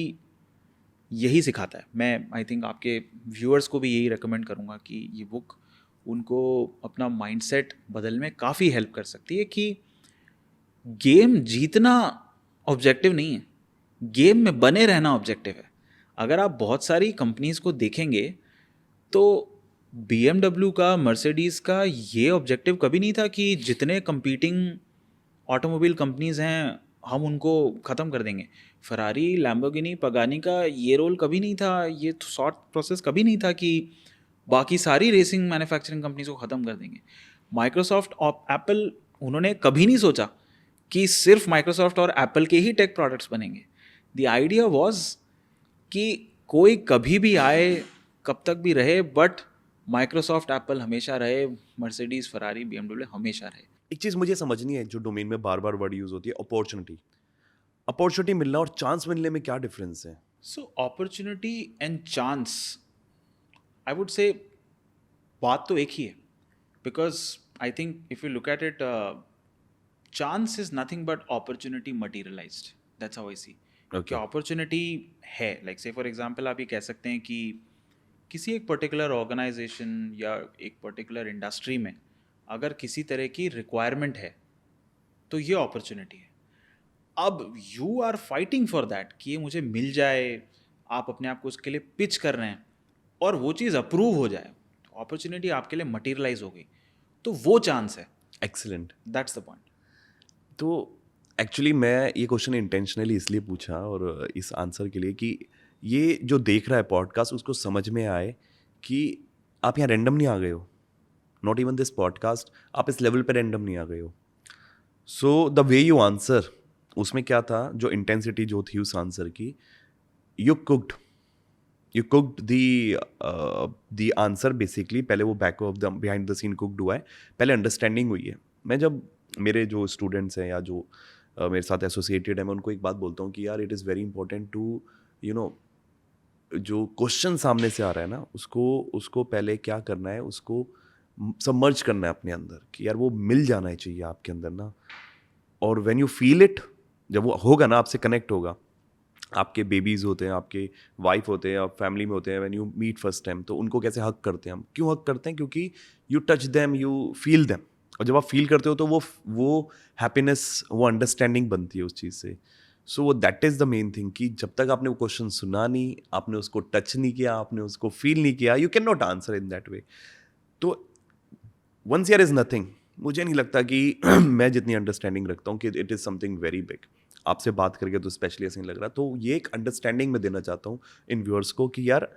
यही सिखाता है. मैं आई थिंक आपके व्यूअर्स को भी यही रेकमेंड करूँगा कि ये बुक उनको अपना माइंडसेट बदलने में काफ़ी हेल्प कर सकती है कि गेम जीतना ऑब्जेक्टिव नहीं है, गेम में बने रहना ऑब्जेक्टिव है। अगर आप बहुत सारी कंपनीज को देखेंगे तो BMW का, मर्सिडीज़ का ये ऑब्जेक्टिव कभी नहीं था कि जितने कंपीटिंग ऑटोमोबाइल कंपनीज हैं हम उनको ख़त्म कर देंगे। फरारी, लैम्बोर्गिनी, पगानी का ये रोल कभी नहीं था, ये थॉट प्रोसेस कभी नहीं था कि बाकी सारी रेसिंग मैन्युफैक्चरिंग कंपनीज को ख़त्म कर देंगे। माइक्रोसॉफ्ट और एप्पल, उन्होंने कभी नहीं सोचा कि सिर्फ माइक्रोसॉफ्ट और एप्पल के ही टेक प्रोडक्ट्स बनेंगे। द आइडिया वॉज कि कोई कभी भी आए, कब तक भी रहे, बट माइक्रोसॉफ्ट, एप्पल हमेशा रहे, मर्सिडीज़, फरारी, BMW हमेशा रहे। एक चीज़ मुझे समझनी है जो डोमेन में बार बार वर्ड यूज़ होती है, अपॉर्चुनिटी। अपॉर्चुनिटी मिलना और चांस मिलने में क्या डिफरेंस है? So opportunity and chance, I would say बात तो एक ही है, because I think if you look at it, chance is nothing but opportunity materialized. That's how I see कि Okay. अपॉर्चुनिटी है। लाइक से फॉर एग्जांपल आप ये कह सकते हैं कि किसी एक पर्टिकुलर ऑर्गेनाइजेशन या एक पर्टिकुलर इंडस्ट्री में अगर किसी तरह की रिक्वायरमेंट है तो ये अपॉर्चुनिटी है। अब you are fighting for that कि ये मुझे मिल जाए, आप अपने आप को उसके लिए पिच कर रहे हैं और वो चीज़ अप्रूव हो जाए, तो अपॉर्चुनिटी आपके लिए मटीरियलाइज हो गई, तो वो चांस है। एक्सीलेंट। That's the point. तो एक्चुअली मैं ये क्वेश्चन इंटेंशनली इसलिए पूछा और इस आंसर के लिए कि ये जो देख रहा है पॉडकास्ट उसको समझ में आए कि आप यहाँ रैंडम नहीं आ गए हो। नॉट इवन दिस पॉडकास्ट, आप इस लेवल पे रैंडम नहीं आ गए हो। So the way you answer, उसमें क्या था, जो इंटेंसिटी जो थी उस आंसर की, you cooked the answer basically. पहले वो back of the behind the scene cooked हुआ है, पहले अंडरस्टैंडिंग हुई है। मैं जब मेरे जो स्टूडेंट्स हैं या जो मेरे साथ एसोसिएटेड है, मैं उनको एक बात बोलता हूँ कि यार it is very important to you know, जो क्वेश्चन सामने से आ रहा है ना, उसको पहले क्या करना है, उसको सबमर्ज करना है अपने अंदर कि यार वो मिल जाना ही चाहिए आपके अंदर ना। और व्हेन यू फील इट, जब वो होगा ना, आपसे कनेक्ट होगा। आपके बेबीज़ होते हैं, आपके वाइफ होते हैं, आप फैमिली में होते हैं, when you meet first time, तो उनको कैसे हक करते हैं हम? क्यों हक करते हैं? क्योंकि you touch them, you feel them. और जब आप फील करते हो तो वो हैप्पीनेस, वो अंडरस्टैंडिंग बनती है उस चीज़ से। सो वो that is the main thing कि जब तक आपने वो क्वेश्चन सुना नहीं, आपने उसको टच नहीं किया, आपने उसको फील नहीं किया, you can not answer in that way. तो वंस ईयर इज़ नथिंग। मुझे नहीं लगता कि मैं जितनी अंडरस्टैंडिंग रखता हूँ कि it is something very big. आपसे बात करके तो स्पेशली ऐसे नहीं लग रहा। तो ये एक अंडरस्टैंडिंग मैं देना चाहता हूँ इन व्यूअर्स को कि यार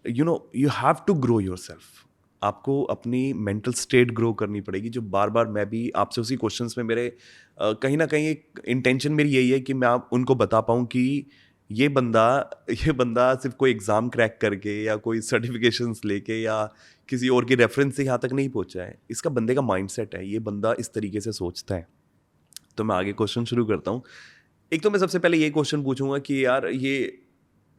you have to grow yourself. आपको अपनी मेंटल स्टेट ग्रो करनी पड़ेगी। जो बार बार मैं भी आपसे उसी क्वेश्चंस में मेरे कहीं ना कहीं एक इंटेंशन मेरी यही है कि मैं आप उनको बता पाऊँ कि ये बंदा सिर्फ कोई एग्ज़ाम क्रैक करके या कोई सर्टिफिकेशंस लेके या किसी और की रेफरेंस से यहाँ तक नहीं पहुँचा है। इसका बंदे का माइंडसेट है, ये बंदा इस तरीके से सोचता है। तो मैं आगे क्वेश्चन शुरू करता हूँ। एक तो मैं सबसे पहले ये क्वेश्चन पूछूंगा कि यार ये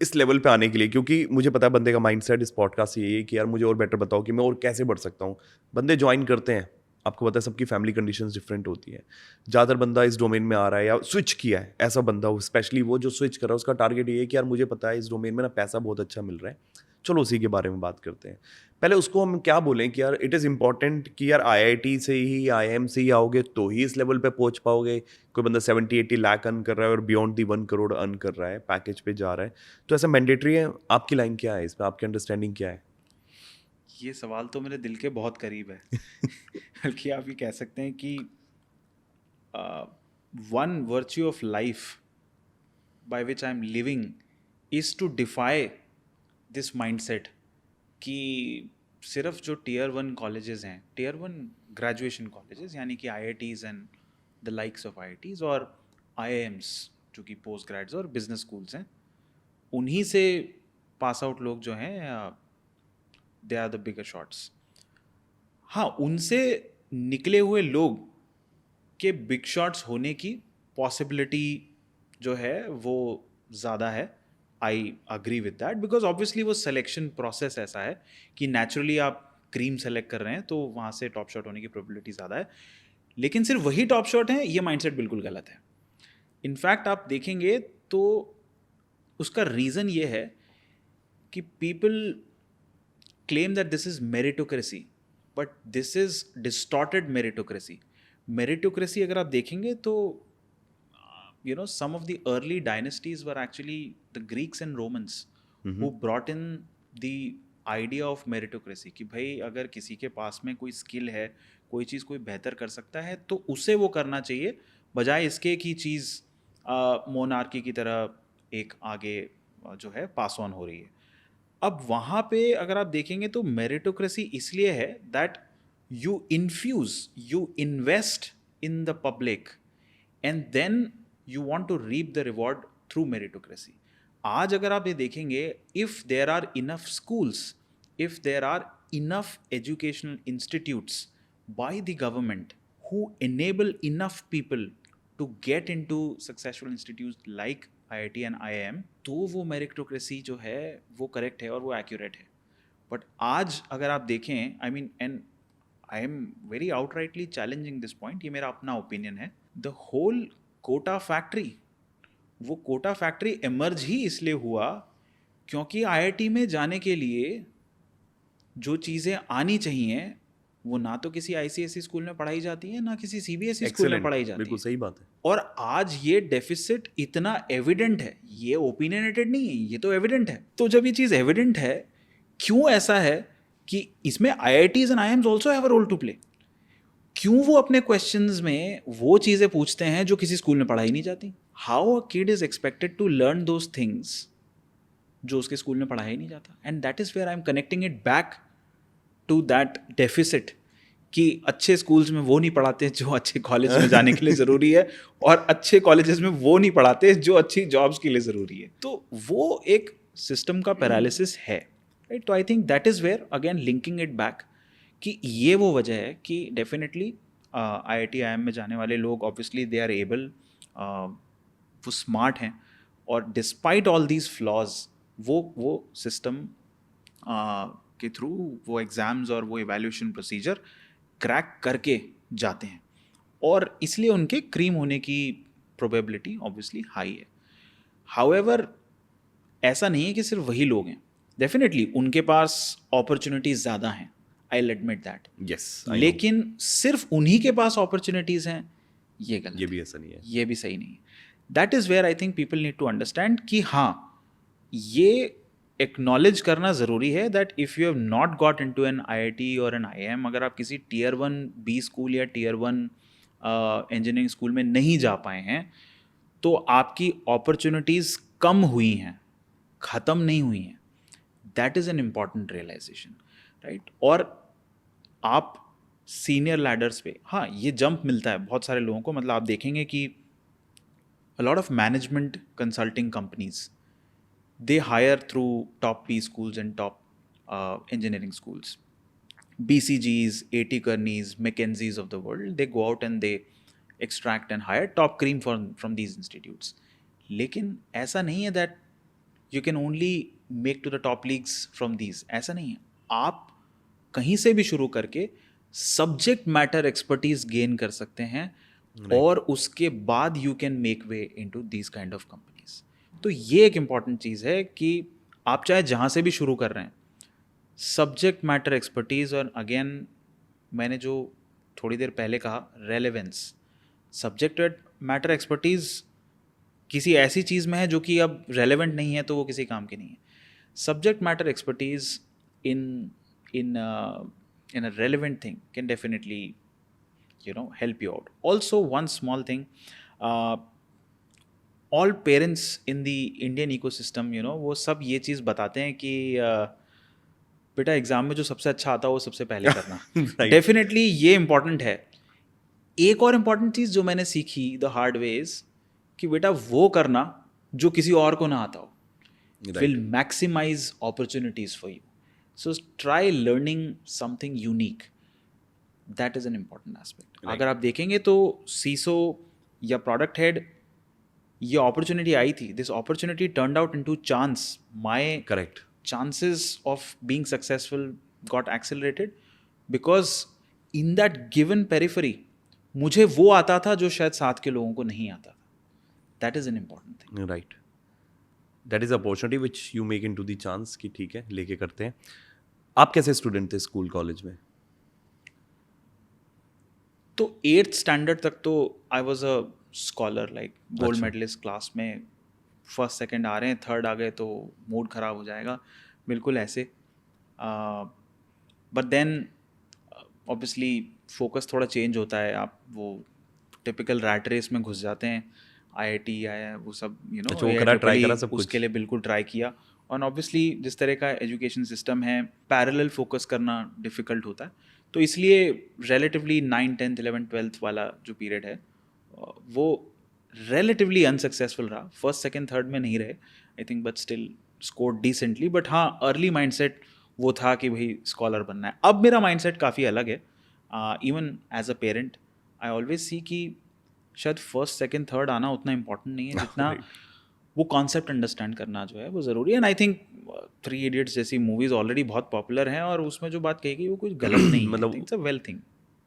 इस लेवल पे आने के लिए, क्योंकि मुझे पता है बंदे का माइंडसेट इस पॉडकास्ट से यही है कि यार मुझे और बेटर बताओ कि मैं और कैसे बढ़ सकता हूँ। बंदे ज्वाइन करते हैं, आपको पता है सबकी फैमिली कंडीशंस डिफरेंट होती है। ज़्यादातर बंदा इस डोमेन में आ रहा है या स्विच किया है, ऐसा बंदा हो, स्पेशली वो जो स्विच कर रहा है उसका टारगेट ये है कि यार मुझे पता है इस डोमेन में ना पैसा बहुत अच्छा मिल रहा है, चलो उसी के बारे में बात करते हैं। पहले उसको हम क्या बोलें कि यार इट इज़ इंपॉर्टेंट कि यार IIT से ही, IIM से ही आओगे तो ही इस लेवल पे पहुंच पाओगे। कोई बंदा 70-80 लाख अर्न कर रहा है और बियॉन्ड दी 1 करोड़ अर्न कर रहा है, पैकेज पे जा रहा है, तो ऐसा मैंडेटरी है? आपकी लाइन क्या है इसमें, आपकी अंडरस्टैंडिंग क्या है? ये सवाल तो मेरे दिल के बहुत करीब है। बल्कि आप ये कह सकते हैं कि one virtue of life by which I am living is to defy this mindset कि सिर्फ जो Tier 1 कॉलेजेस हैं, Tier 1 ग्रेजुएशन कॉलेजेस यानी कि IITs and the likes of IITs और IIMs जो कि पोस्ट ग्रेड्स और बिजनेस स्कूल्स हैं, उन्हीं से पास आउट लोग जो हैं they are the bigger shots. हाँ, उनसे निकले हुए लोग के बिग शॉट्स होने की पॉसिबिलिटी जो है वो ज़्यादा है। I agree with that because obviously वो सिलेक्शन प्रोसेस ऐसा है कि नेचुरली आप क्रीम सेलेक्ट कर रहे हैं तो वहाँ से टॉप शॉट होने की प्रोबेबिलिटी ज़्यादा है। लेकिन सिर्फ वही टॉप शॉट है, ये माइंडसेट बिल्कुल गलत है। इनफैक्ट आप देखेंगे तो उसका रीज़न ये है कि people claim that this is meritocracy, but this is distorted meritocracy. Meritocracy अगर आप देखेंगे तो some of the early dynasties were actually the Greeks and Romans who brought in the idea of meritocracy कि भाई अगर किसी के पास में कोई स्किल है, कोई चीज़ कोई बेहतर कर सकता है तो उसे वो करना चाहिए, बजाय इसके कि चीज़ मोनार्की की तरह एक आगे जो है पास ऑन हो रही है. अब वहाँ पे अगर आप देखेंगे तो मेरिटोक्रेसी इसलिए है that you invest in the public and then you want to reap the reward through meritocracy. आज अगर आप ये देखेंगे, if there are enough schools, if there are enough educational institutes by the government who enable enough people to get into successful institutes like IIT and IIM, तो वो मेरिटोक्रेसी जो है वो करेक्ट है और वो एक्यूरेट है. बट आज अगर आप देखें, I mean, and I am very outrightly challenging this point, ये मेरा अपना ओपिनियन है, द होल कोटा फैक्ट्री, वो कोटा फैक्ट्री एमर्ज ही इसलिए हुआ क्योंकि IIT में जाने के लिए जो चीज़ें आनी चाहिए वो ना तो किसी ICSE स्कूल में पढ़ाई जाती है, ना किसी CBSE स्कूल में पढ़ाई जाती बिल्कुल है. सही बात है. और आज ये डेफिसिट इतना एविडेंट है, ये ओपिनियनेटेड नहीं है, ये तो एविडेंट है. तो जब ये चीज़ एविडेंट है, क्यों ऐसा है कि इसमें IITs and IIMs also have a role to play? क्यों वो अपने क्वेश्चंस में वो चीज़ें पूछते हैं जो किसी स्कूल में पढ़ाई नहीं जाती? How a kid is expected to learn those things जो उसके स्कूल में पढ़ाया ही नहीं जाता? And that is where I am connecting it back to that deficit कि अच्छे स्कूल्स में वो नहीं पढ़ाते जो अच्छे कॉलेज में जाने के लिए ज़रूरी है, और अच्छे कॉलेजेस में वो नहीं पढ़ाते जो अच्छी जॉब्स के लिए ज़रूरी है. तो वो एक सिस्टम का पैरालिसिस है, राइट? तो I think that is where again linking it back कि ये वो वजह है कि डेफिनेटली IIT IIM में जाने वाले लोग ऑब्वियसली दे आर एबल, वो स्मार्ट हैं, और डिस्पाइट ऑल दीज फ्लॉज वो सिस्टम के थ्रू वो एग्ज़ाम्स और वो इवैल्यूएशन प्रोसीजर क्रैक करके जाते हैं, और इसलिए उनके क्रीम होने की प्रोबेबिलिटी ऑब्वियसली हाई है. हाउएवर ऐसा नहीं है कि सिर्फ वही लोग हैं, डेफिनेटली उनके पास अपॉर्चुनिटीज़ ज़्यादा हैं, I will admit that. Yes, लेकिन सिर्फ उन्हीं के पास अपॉर्चुनिटीज़ हैं, ये गलत, ये भी ऐसा नहीं है, ये भी सही नहीं है. That is where I think people need to understand कि हाँ, ये एक्नॉलेज करना ज़रूरी है that if you have not got into an IIT और एन IIM, अगर आप किसी Tier 1 B स्कूल या Tier 1 इंजीनियरिंग स्कूल में नहीं जा पाए हैं, तो आपकी अपॉर्चुनिटीज़ कम हुई हैं, ख़त्म नहीं हुई हैं. That is an important realisation, right? और आप सीनियर लैडर्स पे, हाँ, ये जंप मिलता है बहुत सारे लोगों को. मतलब आप देखेंगे कि a lot of management consulting companies, they hire through top P schools and top engineering schools. BCGs, AT Kearneys, McKinseys of the world, they go out and they extract and hire top cream from these institutes. लेकिन ऐसा नहीं है that you can only make to the top leagues from these. ऐसा नहीं है. आप कहीं से भी शुरू करके subject matter expertise gain कर सकते हैं, और उसके बाद you can make way into these kind of companies. तो ये एक इम्पॉर्टेंट चीज़ है कि आप चाहे जहाँ से भी शुरू कर रहे हैं, सब्जेक्ट मैटर एक्सपर्टीज़, और अगेन मैंने जो थोड़ी देर पहले कहा, रेलेवेंस. सब्जेक्ट मैटर एक्सपर्टीज़ किसी ऐसी चीज़ में है जो कि अब रेलेवेंट नहीं है तो वो किसी काम की नहीं है. Subject matter expertise in a relevant thing can definitely help you out. Also, one small thing, all parents in the Indian ecosystem, वो सब ये चीज़ बताते हैं कि बेटा एग्ज़ाम में जो सबसे अच्छा आता है वो सबसे पहले करना. डेफिनेटली ये इम्पॉर्टेंट है. एक और इम्पॉर्टेंट चीज़ जो मैंने सीखी द हार्ड वेज, कि बेटा वो करना जो किसी और को ना आता हो, will maximize opportunities for you. So try learning something unique. That is an important aspect. अगर आप देखेंगे तो CISO या प्रोडक्ट हेड, ये अपॉर्चुनिटी आई थी, this opportunity turned out into chance. My correct chances of being successful got accelerated because in that given periphery मुझे वो आता था जो शायद साथ के लोगों को नहीं आता था. That is an important thing. Right. That is opportunity which you make into the chance कि ठीक है लेके करते हैं. आप कैसे स्टूडेंट थे स्कूल कॉलेज में? तो 8th स्टैंडर्ड तक तो I was a scholar, like gold अच्छा। मेडलिस्ट क्लास में। फर्स्ट सेकंड आ रहे हैं, थर्ड आ गए तो मूड ख़राब हो जाएगा, बिल्कुल ऐसे। बट देन ऑब्वियसली फोकस थोड़ा चेंज होता है, आप वो टिपिकल रैट रेस में घुस जाते हैं। आईआईटी आया, वो सब अच्छा, वो ए आई करा, ट्रिपल ट्राई करा ई, सब उसके कुछ। लिए बिल्कुल ट्राई किया। और ऑब्वियसली जिस तरह का एजुकेशन सिस्टम है, पैरेलल फोकस करना डिफ़िकल्ट होता है। तो इसलिए रिलेटिवली 9, 10th, 11th, 12th वाला जो पीरियड है वो रिलेटिवली अनसक्सेसफुल रहा। फर्स्ट सेकंड थर्ड में नहीं रहे I think, but still score decently. But हाँ, अर्ली माइंडसेट वो था कि भाई स्कॉलर बनना है। अब मेरा माइंडसेट काफ़ी अलग है। Even as a parent I always see कि शायद फर्स्ट सेकंड थर्ड आना उतना इम्पोर्टेंट नहीं है जितना राइट। वो कॉन्सेप्ट अंडरस्टैंड करना जो है वो ज़रूरी है। एंड आई थिंक 3 इडियट्स जैसी मूवीज़ ऑलरेडी बहुत पॉपुलर हैं, और उसमें जो बात कही गई वो कुछ गलत नहीं है। आई थिंक मतलब it's a well thing.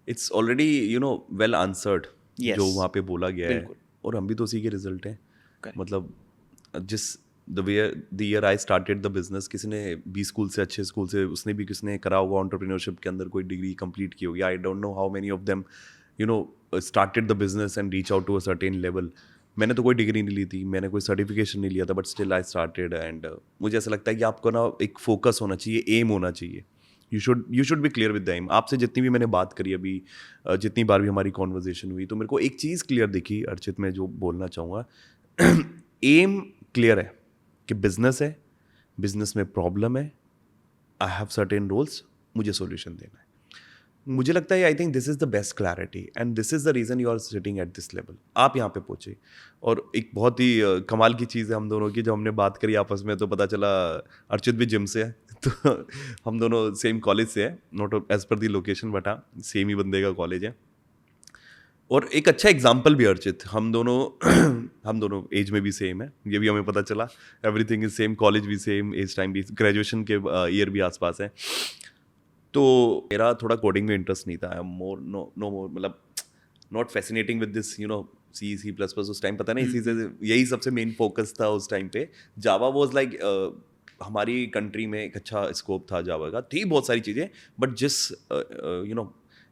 It's already well answered जो यस, वहाँ पे बोला गया है, बिल्कुल और हम भी तो उसी के रिजल्ट हैं। करेक्ट। मतलब जिस the year I started the business, किसी ने बी स्कूल से, अच्छे स्कूल से, उसने भी किसने करा होगा एंटरप्रेन्योरशिप के अंदर, कोई डिग्री कंप्लीट की होगी। I don't know how many of them started the business and reach out to a certain level. मैंने तो कोई डिग्री नहीं ली थी, मैंने कोई सर्टिफिकेशन नहीं लिया था, but still I started. And मुझे ऐसा लगता है कि आपको ना एक फोकस होना चाहिए, एम होना चाहिए। You should be clear with the aim. आपसे जितनी भी मैंने बात करी अभी, जितनी बार भी हमारी कॉन्वर्जेशन हुई, तो मेरे को एक चीज़ क्लियर दिखी अर्चित, मैं जो बोलना चाहूँगा, एम क्लियर है कि बिजनेस है, बिजनेस में प्रॉब्लम है, आई हैव सर्टेन रोल्स, मुझे सॉल्यूशन देना है। मुझे लगता है I think this is the best clarity and this is the reason you are sitting at this level. आप यहाँ पे पहुँचे। और एक बहुत ही कमाल की चीज़ है हम दोनों की, जब हमने बात करी आपस में तो पता चला अर्चित भी जिम से है। तो हम दोनों सेम कॉलेज से है, not as per the location, but हाँ सेम ही बंदे का कॉलेज है। और एक अच्छा एग्जाम्पल भी अर्चित, हम दोनों हम दोनों एज में भी सेम है, ये भी हमें पता चला। एवरीथिंग इज सेम, कॉलेज भी सेम, एज टाइम भी, ग्रेजुएशन के ईयर भी आसपास है। तो मेरा थोड़ा कोडिंग में इंटरेस्ट नहीं था। I am more no more, मतलब not fascinating with this C plus plus. उस टाइम पता नहीं, इसी से यही सबसे मेन फोकस था उस टाइम पे। जावा वॉज लाइक हमारी कंट्री में एक अच्छा स्कोप था जावा का, थी बहुत सारी चीज़ें, बट जिस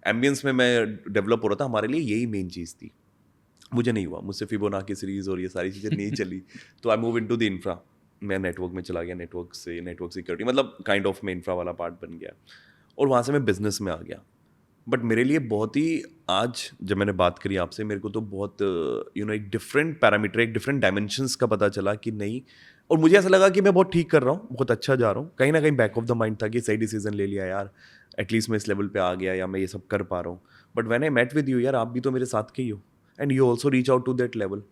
एम्बियंस में मैं डेवलप हो रहा था, हमारे लिए यही मेन चीज़ थी। मुझे नहीं हुआ, मुझसे फिबोनाची सीरीज और ये सारी चीज़ें नहीं चली। तो I move into the infra, मैं नेटवर्क में चला गया, नेटवर्क से नेटवर्क सिक्योरिटी, मतलब काइंड ऑफ मैं इंफ्रा वाला पार्ट बन गया, और वहाँ से मैं बिजनेस में आ गया। बट मेरे लिए बहुत ही, आज जब मैंने बात करी आपसे, मेरे को तो बहुत एक डिफरेंट पैरामीटर, एक डिफरेंट डायमेंशंस का पता चला कि नहीं। और मुझे ऐसा लगा कि मैं बहुत ठीक कर रहा हूँ, बहुत अच्छा जा रहा हूँ। कहीं ना कहीं बैक ऑफ द माइंड था कि सही डिसीजन ले लिया यार, एटलीस्ट मैं इस लेवल पे आ गया, या मैं ये सब कर पा रहा हूँ। But when I met with you यार, आप भी तो मेरे साथ के ही हो, and you also reach out to that level.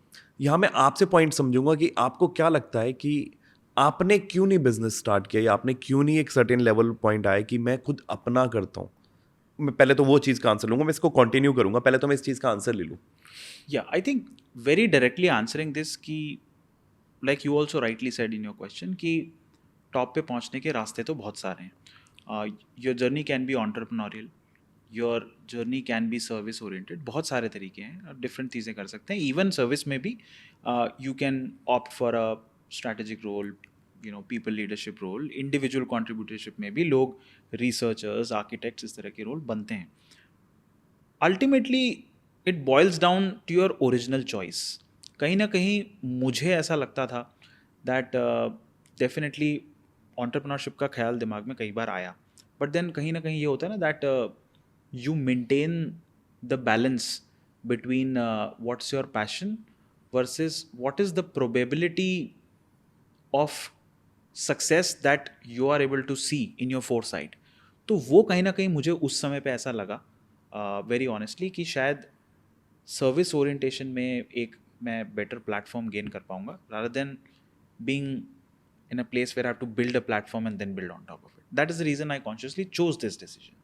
यहाँ मैं आपसे पॉइंट समझूंगा कि आपको क्या लगता है कि आपने क्यों नहीं बिजनेस स्टार्ट किया, या आपने क्यों नहीं एक सर्टेन लेवल पॉइंट आया कि मैं खुद अपना करता हूँ। मैं पहले तो वो चीज़ का आंसर लूंगा, मैं इसको कंटिन्यू करूंगा, पहले तो मैं इस चीज़ का आंसर ले लूँ। या I think very directly answering this कि like you also rightly said in your question कि टॉप पे पहुंचने के रास्ते तो बहुत सारे हैं। Your journey can be entrepreneurial, your journey can be service oriented, बहुत सारे तरीके हैं, डिफरेंट चीज़ें कर सकते हैं। इवन सर्विस में भी you can opt for a strategic role, people leadership role. Individual contributorship में भी लोग रिसर्चर्स, आर्किटेक्ट्स, इस तरह के रोल बनते हैं। Ultimately it boils down to your original choice. कहीं ना कहीं मुझे ऐसा लगता था दैट डेफिनेटली एंटरप्रेन्योरशिप का ख्याल दिमाग में कई बार आया, बट देन कहीं ना कहीं ये होता है ना that you maintain the balance between what's your passion versus what is the probability of success that you are able to see in your foresight. तो वो कहीं ना कहीं मुझे उस समय पे ऐसा लगा वेरी ऑनेस्टली कि शायद सर्विस ओरिएंटेशन में एक मैं बेटर प्लेटफॉर्म गेन कर पाऊंगा rather than being in a place where I have to build a platform and then build on top of it. That is the reason I consciously chose this decision.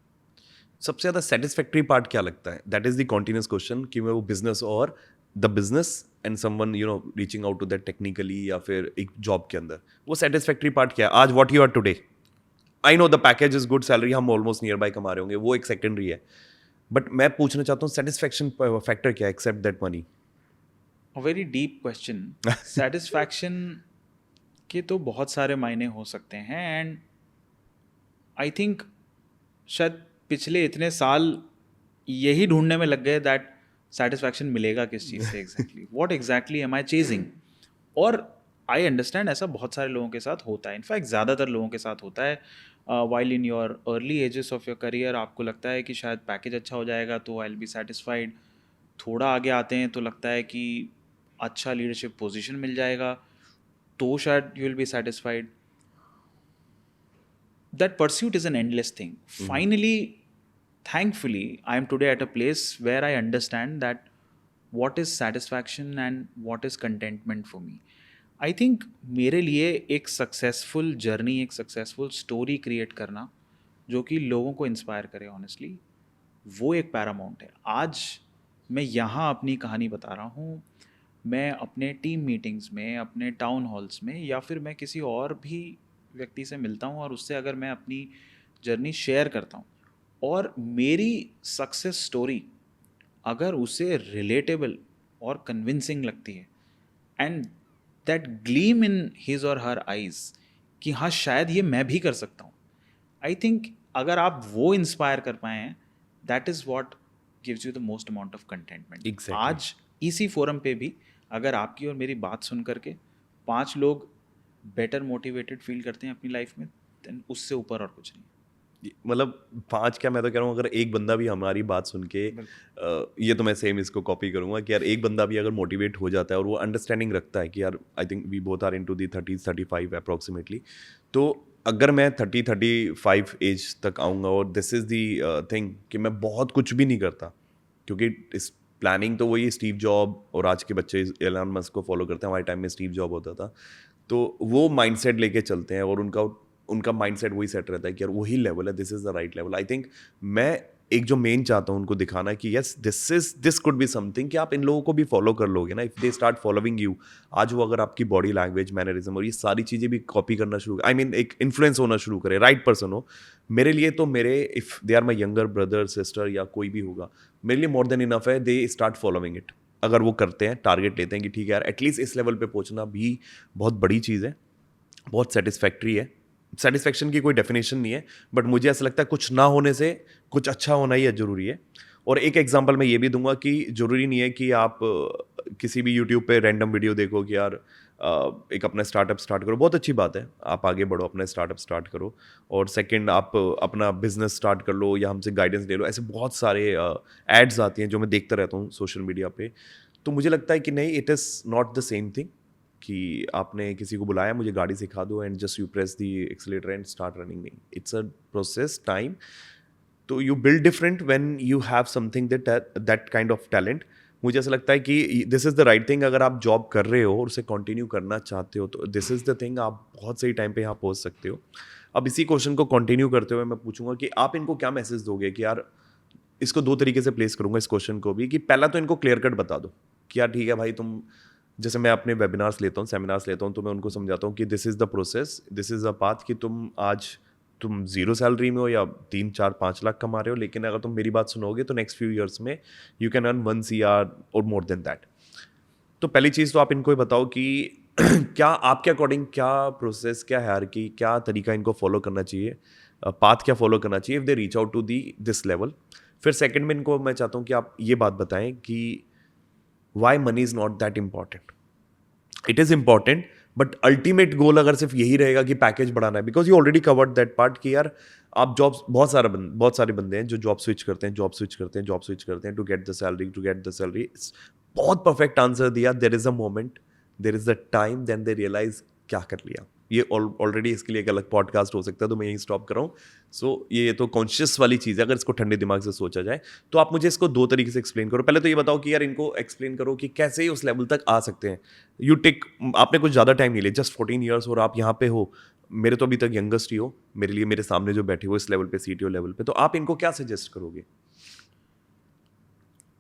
सबसे ज़्यादा सेटिस्फैक्टरी पार्ट क्या लगता है? That is the continuous question, कि मैं वो बिजनेस और the business and someone reaching out to that technically, या फिर एक जॉब के अंदर वो सेटिस्फैक्टरी पार्ट क्या है आज, what you are today. I know the package is good, salary हम ऑलमोस्ट नियर बाय कमा रहे होंगे, वो एक सेकेंडरी है। बट मैं पूछना चाहता हूँ सेटिस्फैक्शन फैक्टर क्या है, except that money. A very deep question. Satisfaction के तो बहुत सारे मायने हो सकते हैं, एंड आई थिंक शायद पिछले इतने साल यही ढूंढने में लग गए दैट सेटिस्फैक्शन मिलेगा किस चीज़ से exactly, what exactly am I chasing. और आई अंडरस्टैंड ऐसा बहुत सारे लोगों के साथ होता है, इनफैक्ट ज़्यादातर लोगों के साथ होता है। While in your early ages of your career आपको लगता है कि शायद पैकेज अच्छा हो जाएगा तो आई विल बी सेटिस्फाइड। थोड़ा आगे आते हैं तो लगता है कि अच्छा लीडरशिप पोजीशन मिल जाएगा तो शायद you will be satisfied. that pursuit is an endless thing. Finally, thankfully, I am today at a place where I understand that what is satisfaction and what is contentment for me. I think मेरे लिए एक सक्सेसफुल जर्नी, एक सक्सेसफुल स्टोरी क्रिएट करना जो कि लोगों को इंस्पायर करे ऑनेस्टली, वो एक पैरामाउंट है। आज मैं यहाँ अपनी कहानी बता रहा हूँ, मैं अपने टीम मीटिंग्स में, अपने टाउन हॉल्स में, या फिर मैं किसी और भी व्यक्ति से मिलता हूँ और उससे अगर मैं अपनी जर्नी शेयर करता हूँ और मेरी सक्सेस स्टोरी अगर उसे रिलेटेबल और कन्विंसिंग लगती है and that gleam in his और हर आइज कि हाँ शायद ये मैं भी कर सकता हूँ, आई थिंक अगर आप वो इंस्पायर कर पाए हैं, that is what gives you the most amount of contentment. Exactly. आज इसी फोरम पे भी अगर आपकी और मेरी बात सुन करके 5 लोग बेटर मोटिवेटेड फील करते हैं अपनी लाइफ में, देन उससे ऊपर और कुछ नहीं। मतलब 5 क्या, मैं तो कह रहा हूँ अगर एक बंदा भी हमारी बात सुन के ये तो मैं सेम इसको कॉपी करूँगा कि यार एक बंदा भी अगर मोटिवेट हो जाता है और वो अंडरस्टैंडिंग रखता है कि यार I think we both are into the 30-35 approximately, तो अगर मैं 30-35 एज तक आऊँगा और दिस इज़ दी थिंग कि मैं बहुत कुछ भी नहीं करता, क्योंकि इस प्लानिंग तो वही स्टीव जॉब और आज के बच्चे एलन मस्क को फॉलो करते हैं, हमारे टाइम में स्टीव जॉब होता था, तो वो माइंडसेट लेके चलते हैं और उनका माइंडसेट वही सेट रहता है कि यार वही लेवल है, this is the right level. I think मैं एक जो मेन चाहता हूँ उनको दिखाना कि yes this could be something कि आप इन लोगों को भी फॉलो कर लोगे ना, if they start following you. आज वो अगर आपकी बॉडी लैंग्वेज, मैनरिज्म और ये सारी चीज़ें भी कॉपी करना शुरू, आई मीन एक इन्फ्लुएंस होना शुरू करे, राइट पर्सन हो मेरे लिए, तो मेरे if they are my younger brother sister या कोई भी होगा, मेरे लिए मोर देन इनफ है, दे स्टार्ट फॉलोइंग इट। अगर वो करते हैं, टारगेट लेते हैं कि ठीक है यार एटलीस्ट इस लेवल पे पहुंचना भी बहुत बड़ी चीज़ है, बहुत सेटिस्फैक्ट्री है। सेटिस्फैक्शन की कोई डेफिनेशन नहीं है, बट मुझे ऐसा लगता है कुछ ना होने से कुछ अच्छा होना ही ज़रूरी है। और एक एग्जांपल मैं ये भी दूंगा कि ज़रूरी नहीं है कि आप किसी भी यूट्यूब पे रैंडम वीडियो देखो कि यार एक अपना स्टार्टअप स्टार्ट करो, बहुत अच्छी बात है, आप आगे बढ़ो, अपना स्टार्टअप स्टार्ट करो, और सेकंड आप अपना बिजनेस स्टार्ट कर लो या हमसे गाइडेंस ले लो। ऐसे बहुत सारे एड्स आती हैं जो मैं देखता रहता हूँ सोशल मीडिया पे, तो मुझे लगता है कि नहीं, it is not the same thing कि आपने किसी को बुलाया मुझे गाड़ी सिखा दो and just you press the accelerator and start running, नहीं, इट्स अ प्रोसेस, टाइम। तो you build different when you have something that kind of talent. मुझे ऐसा लगता है कि this is the right thing. अगर आप जॉब कर रहे हो और उसे कंटिन्यू करना चाहते हो तो दिस इज़ द थिंग, आप बहुत सही टाइम पे यहाँ पहुँच सकते हो। अब इसी क्वेश्चन को कंटिन्यू करते हुए मैं पूछूंगा कि आप इनको क्या मैसेज दोगे कि यार, इसको दो तरीके से प्लेस करूंगा इस क्वेश्चन को भी, कि पहला तो इनको क्लियर कट बता दो कि यार ठीक है भाई, तुम जैसे मैं अपने वेबिनार्स लेता हूँ, सेमिनार्स लेता हूँ, तो मैं उनको समझाता हूँ कि this is the process, this is the path, कि तुम 0 सैलरी में हो या 3-4-5 लाख कमा रहे हो, लेकिन अगर तुम मेरी बात सुनोगे तो नेक्स्ट फ्यू ईयर्स में यू कैन अर्न 1 CR और मोर देन दैट। तो पहली चीज़ तो आप इनको ये बताओ कि क्या आपके अकॉर्डिंग क्या प्रोसेस, क्या हायरार्की, क्या तरीका इनको फॉलो करना चाहिए, पाथ क्या फॉलो करना चाहिए if they reach out to this level. फिर सेकंड में इनको मैं चाहता हूँ कि आप ये बात बताएं कि why money is not that important. It is important, but ultimate goal अगर सिर्फ यही रहेगा कि पैकेज बढ़ाना है, because you already covered that part कि यार आप जॉब्स, बहुत सारे बंदे हैं जो जॉब स्विच करते हैं टू गेट द सैलरी। बहुत परफेक्ट आंसर दिया, there is a moment, there is a time, then they realise क्या कर लिया। ये ऑलरेडी इसके लिए एक अलग पॉडकास्ट हो सकता है, तो मैं यहीं स्टॉप कर रहा हूँ। सो ये तो कॉन्शियस वाली चीज़ है, अगर इसको ठंडे दिमाग से सोचा जाए तो। आप मुझे इसको दो तरीके से एक्सप्लेन करो। पहले तो ये बताओ कि यार इनको एक्सप्लेन करो कि कैसे ही उस लेवल तक आ सकते हैं। यू टेक, आपने कुछ ज़्यादा टाइम नहीं लिया, जस्ट 14 ईयर्स, और आप यहाँ पे हो, मेरे तो अभी तक यंगेस्ट ही हो मेरे लिए, मेरे सामने जो बैठे हो इस लेवल पे, CTO लेवल पे, तो आप इनको क्या सजेस्ट करोगे?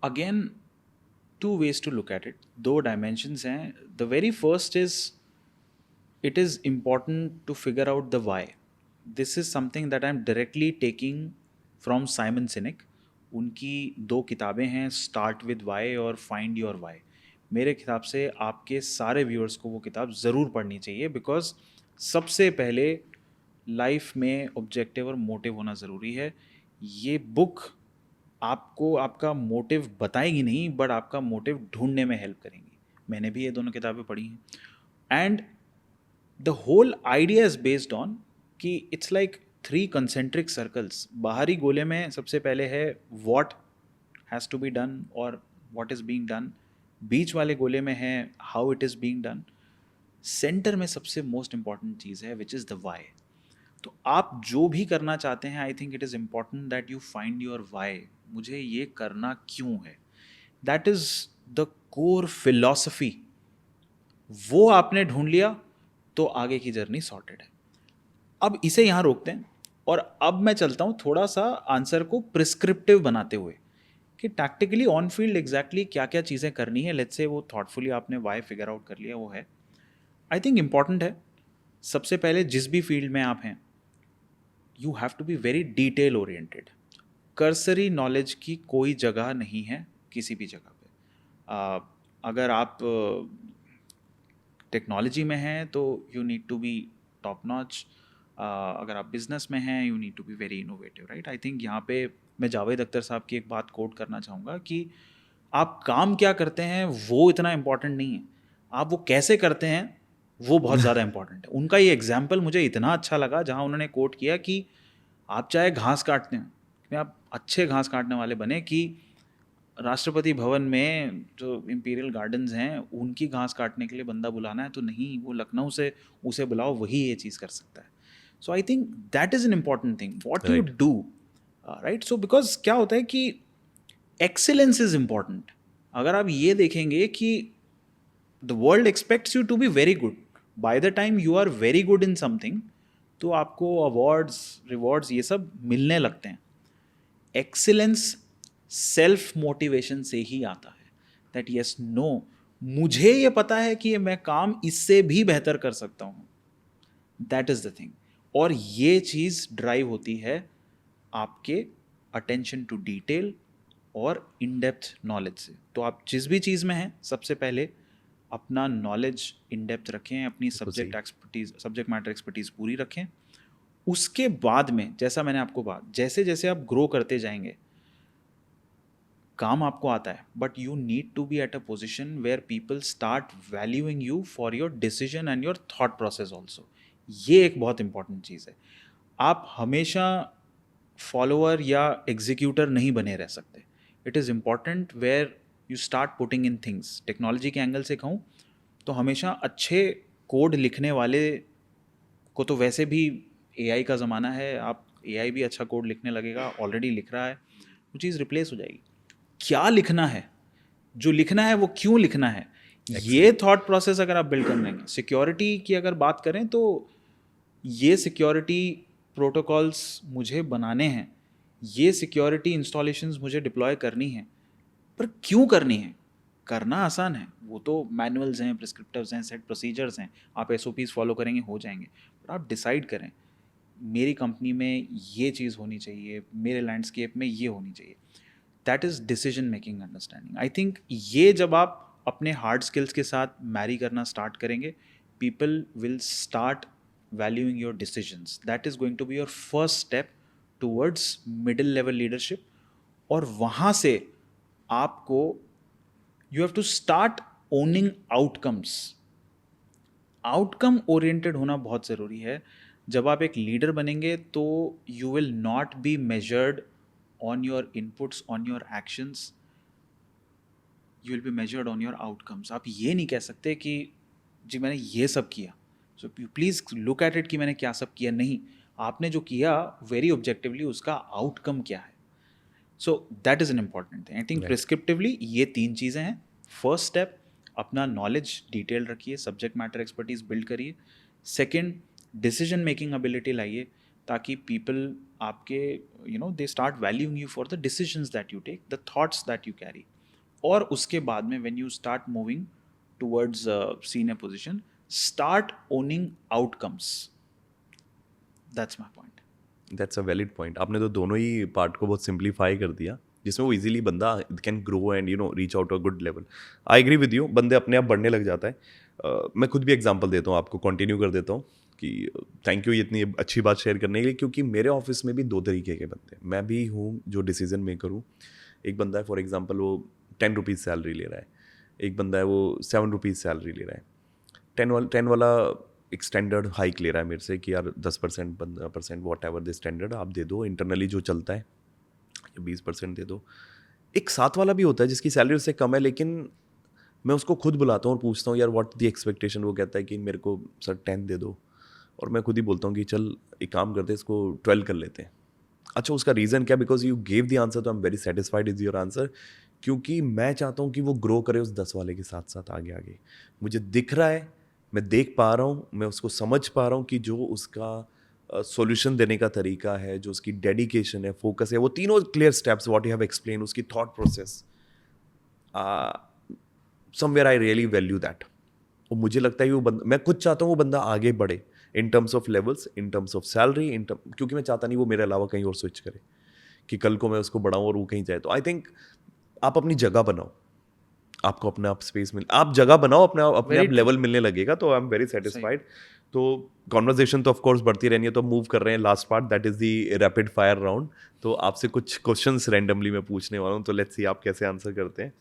Again, two ways to look at it, 2 dimensions हैं। The very first is it is important to figure out the why. This is something that I'm directly taking from Simon Sinek. उनकी 2 किताबें हैं, स्टार्ट विद वाई और फाइंड योर वाई। मेरे हिसाब से आपके सारे व्यूअर्स को वो किताब ज़रूर पढ़नी चाहिए, बिकॉज सबसे पहले लाइफ में ऑब्जेक्टिव और मोटिव होना ज़रूरी है। ये बुक आपको आपका मोटिव बताएगी नहीं, बट आपका मोटिव ढूंढने में हेल्प करेंगी. मैंने भी ये दोनों किताबें पढ़ी हैं. And the whole idea is based on कि इट्स लाइक 3 कंसेंट्रिक सर्कल्स. बाहरी गोले में सबसे पहले है what has to be done और व्हाट इज़ बीइंग डन. बीच वाले गोले में है how it is being done. Centre में सबसे मोस्ट इंपॉर्टेंट चीज़ है विच इज़ द वाई. तो आप जो भी करना चाहते हैं, I think it is important that you find your why. मुझे ये करना क्यों है, that is the core philosophy. वो आपने ढूंढ लिया तो आगे की जर्नी सॉर्टेड है. अब इसे यहाँ रोकते हैं और अब मैं चलता हूँ थोड़ा सा आंसर को प्रिस्क्रिप्टिव बनाते हुए कि टैक्टिकली ऑन फील्ड एग्जैक्टली क्या क्या चीज़ें करनी है. लेट्स से वो थॉटफुली आपने वाई फिगर आउट कर लिया, वो है आई थिंक इम्पॉर्टेंट है. सबसे पहले जिस भी फील्ड में आप हैं, you have to be very detail oriented. Cursory knowledge की कोई जगह नहीं है किसी भी जगह पे. अगर आप टेक्नोलॉजी में हैं तो you need to be top notch. अगर आप बिजनेस में हैं you need to be very innovative, right. I think यहाँ पे मैं जावेद अख्तर साहब की एक बात कोट करना चाहूँगा कि आप काम क्या करते हैं वो इतना इम्पॉर्टेंट नहीं है, आप वो कैसे करते हैं वो बहुत ज़्यादा इम्पॉर्टेंट है. उनका ये एग्जाम्पल मुझे इतना अच्छा लगा जहाँ उन्होंने कोट किया कि आप चाहे घास काटते हैं, कि आप अच्छे घास काटने वाले बने, कि राष्ट्रपति भवन में जो इंपीरियल गार्डन्स हैं उनकी घास काटने के लिए बंदा बुलाना है तो नहीं, वो लखनऊ से उसे बुलाओ, वही ये चीज़ कर सकता है. So I think that is an important thing what you do, right. So because क्या होता है कि एक्सीलेंस इज इम्पॉर्टेंट. अगर आप ये देखेंगे कि the world expects you to be very good, by the time you are very good in something तो आपको अवार्ड्स रिवॉर्ड्स ये सब मिलने लगते हैं. एक्सीलेंस सेल्फ मोटिवेशन से ही आता है. दैट यस नो, मुझे ये पता है कि मैं काम इससे भी बेहतर कर सकता हूँ. That is the thing. और ये चीज़ ड्राइव होती है आपके अटेंशन टू डिटेल और इन डेप्थ नॉलेज से. तो आप जिस भी चीज़ में हैं सबसे पहले अपना नॉलेज इन डेप्थ रखें, अपनी सब्जेक्ट मैटर एक्सपर्टीज़ पूरी रखें. उसके बाद में जैसा मैंने आपको बात, जैसे जैसे आप ग्रो करते जाएंगे काम आपको आता है, but you need to be at a position where people start valuing you for your decision and your thought process also. ये एक बहुत इंपॉर्टेंट चीज़ है. आप हमेशा फॉलोअर या एग्जीक्यूटर नहीं बने रह सकते. It is important where you start putting in things. Technology के एंगल से कहूँ तो हमेशा अच्छे कोड लिखने वाले को तो वैसे भी AI का ज़माना है, आप AI भी अच्छा कोड लिखने लगेगा, ऑलरेडी लिख रहा है, वो चीज़ रिप्लेस हो जाएगी. क्या लिखना है, जो लिखना है वो क्यों लिखना है, ये थॉट प्रोसेस अगर आप बिल्ड कर लेंगे. सिक्योरिटी की अगर बात करें तो ये सिक्योरिटी प्रोटोकॉल्स मुझे बनाने हैं, ये सिक्योरिटी इंस्टॉलेशंस मुझे डिप्लॉय करनी है, पर क्यों करनी है. करना आसान है, वो तो मैनुअल्स हैं, प्रिस्क्रिप्टिव्स हैं, सेट प्रोसीजर्स हैं, आप SOPs फॉलो करेंगे हो जाएंगे. पर आप डिसाइड करें मेरी कंपनी में ये चीज़ होनी चाहिए, मेरे लैंडस्केप में ये होनी चाहिए. That is decision making understanding. I think ये जब आप अपने हार्ड स्किल्स के साथ मैरी करना स्टार्ट करेंगे, people will start valuing your decisions. That is going to be your first step towards middle level leadership. और वहाँ से आपको you have to start owning outcomes. Outcome oriented होना बहुत ज़रूरी है. जब आप एक लीडर बनेंगे तो you will not be measured on your inputs, on your actions, you will be measured on your outcomes. आप ये नहीं कह सकते कि जी मैंने ये सब किया, so please look at it कि मैंने क्या सब किया. नहीं, आपने जो किया very objectively उसका outcome क्या है. So that is an important thing. I think prescriptively ये 3 चीज़ें हैं. First step, अपना knowledge डिटेल रखिए, subject matter expertise build करिए. Second, decision making ability लाइए ताकि पीपल आपके they start valuing you for the decisions that you take, the thoughts that you carry. और उसके बाद में when you start moving towards senior position, start owning outcomes. That's my point. That's a valid point. आपने तो दोनों ही पार्ट को बहुत सिंप्लीफाई कर दिया जिसमें वो इजीली बंदा can grow and reach out a good level. I agree with you, बंदे अपने आप बढ़ने लग जाता है. मैं खुद भी एग्जांपल देता हूँ आपको, कंटिन्यू कर देता हूँ. कि थैंक यू इतनी अच्छी बात शेयर करने के लिए, क्योंकि मेरे ऑफिस में भी दो तरीके के बंदे हैं। मैं भी हूँ जो डिसीजन मेकर हूँ। एक बंदा है फॉर एग्जांपल वो 10 रुपीज़ सैलरी ले रहा है, एक बंदा है वो 7 रुपीज़ सैलरी ले रहा है। 10 वाला एक स्टैंडर्ड हाइक ले रहा है मेरे से कि यार 10% 15% वॉट एवर द स्टैंडर्ड आप दे दो, इंटरनली जो चलता है, या 20% दे दो। एक 7 वाला भी होता है जिसकी सैलरी उससे कम है, लेकिन मैं उसको खुद बुलाता हूँ और पूछता हूँ यार व्हाट द एक्सपेक्टेशन। वो कहता है कि मेरे को सर 10 दे दो, और मैं खुद ही बोलता हूँ कि चल एक काम करते हैं, इसको 12 कर लेते हैं। अच्छा, उसका रीज़न क्या? Because you gave the answer, तो I am very satisfied is your answer, क्योंकि मैं चाहता हूँ कि वो ग्रो करे उस 10 वाले के साथ साथ आगे आगे। मुझे दिख रहा है, मैं देख पा रहा हूँ, मैं उसको समझ पा रहा हूँ कि जो उसका सॉल्यूशन देने का तरीका है, जो उसकी डेडिकेशन है, फोकस है, वो तीनों clear steps what you have explain, उसकी thought process, somewhere I really value that. और मुझे लगता है कि वो बंदा, मैं खुद चाहता हूँ वो बंदा आगे बढ़े in terms of levels, in terms of salary, क्योंकि मैं चाहता नहीं वो मेरे अलावा कहीं और स्विच करे, कि कल को मैं उसको बढ़ाऊँ और वो कहीं जाए। तो आई थिंक आप अपनी जगह बनाओ, आपको अपने आप स्पेस मिल, आप जगह बनाओ, अपने Very आप true. लेवल मिलने लगेगा, तो आई एम वेरी सही. सेटिस्फाइड। तो कॉन्वर्जेशन तो ऑफ कोर्स बढ़ती रहनी है, तो मूव कर रहे हैं last part, that is the rapid fire round. तो आपसे कुछ क्वेश्चंस रैंडमली मैं पूछने वाला हूँ, तो लेट्स सी आप कैसे आंसर करते हैं।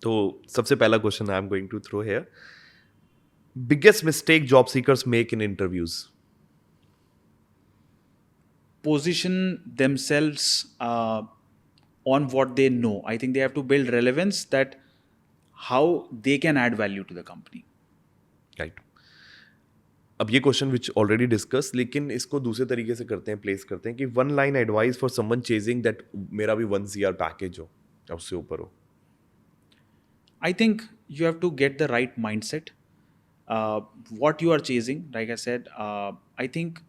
तो सबसे पहला question I am going to throw here, biggest mistake job seekers make in interviews? Position themselves on what they know. I think they have to build relevance, that how they can add value to the company. Right. अब ये क्वेश्चन विच ऑलरेडी डिस्कस, लेकिन इसको दूसरे तरीके से करते हैं, प्लेस करते हैं कि one line advice for someone chasing that मेरा भी 1 CR पैकेज हो या उससे ऊपर हो। I think you have to get the right mindset. What you are chasing, like I said, I think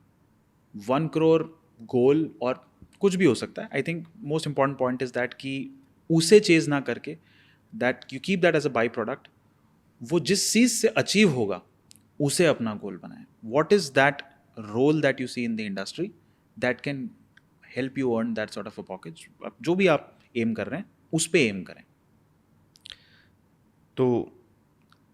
1 crore goal और कुछ भी हो सकता है. I think most important point is that कि उसे चेज ना करके, that you keep that as a by product. वो जिस चीज़ से अचीव होगा उसे अपना गोल बनाएं. What is that role that you see in the industry that can help you earn that sort of a package? जो भी आप एम कर रहे हैं उस पे एम करें. तो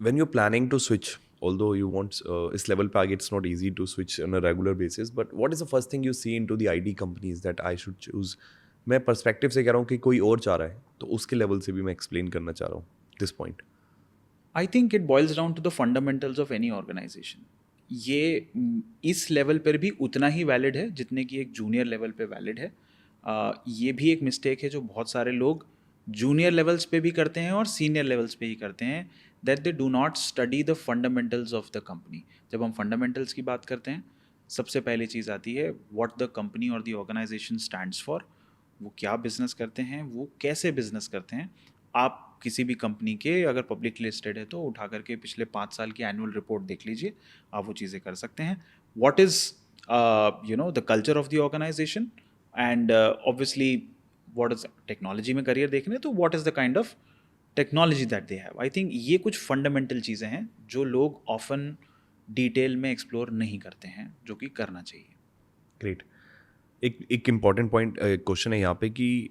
when you're planning to switch, although you want इस level पे आगे, it's not easy to switch on a regular basis, but what is the first thing you see into the ID companies that I should choose? मैं पर्सपेक्टिव से कह रहा हूँ कि कोई और चाह रहा है, तो उसके लेवल से भी मैं एक्सप्लेन करना चाह रहा हूँ this point. I think it boils down to the fundamentals of any organisation. ये इस लेवल पर भी उतना ही वैलिड है जितने कि एक जूनियर लेवल पे वैलिड है. ये भी एक मिस्टेक है जो बहुत सारे लोग जूनियर लेवल्स पे भी करते हैं और सीनियर लेवल्स पे ही करते हैं, that they do not study the fundamentals of the company. जब हम फंडामेंटल्स की बात करते हैं, सबसे पहली चीज़ आती है व्हाट द कंपनी और द ऑर्गेनाइजेशन स्टैंड्स फॉर. वो क्या बिजनेस करते हैं, वो कैसे बिजनेस करते हैं. आप किसी भी कंपनी के अगर पब्लिक लिस्टेड है तो उठा करके पिछले 5 साल की एनुअल रिपोर्ट देख लीजिए, आप वो चीज़ें कर सकते हैं. What is the culture of the organisation, and obviously what is technology में करियर देखने तो what is the kind of technology that they have. I think ये कुछ फंडामेंटल चीज़ें हैं जो लोग ऑफन डिटेल में एक्सप्लोर नहीं करते हैं, जो कि करना चाहिए. ग्रेट। एक इम्पॉर्टेंट पॉइंट क्वेश्चन है यहाँ पे कि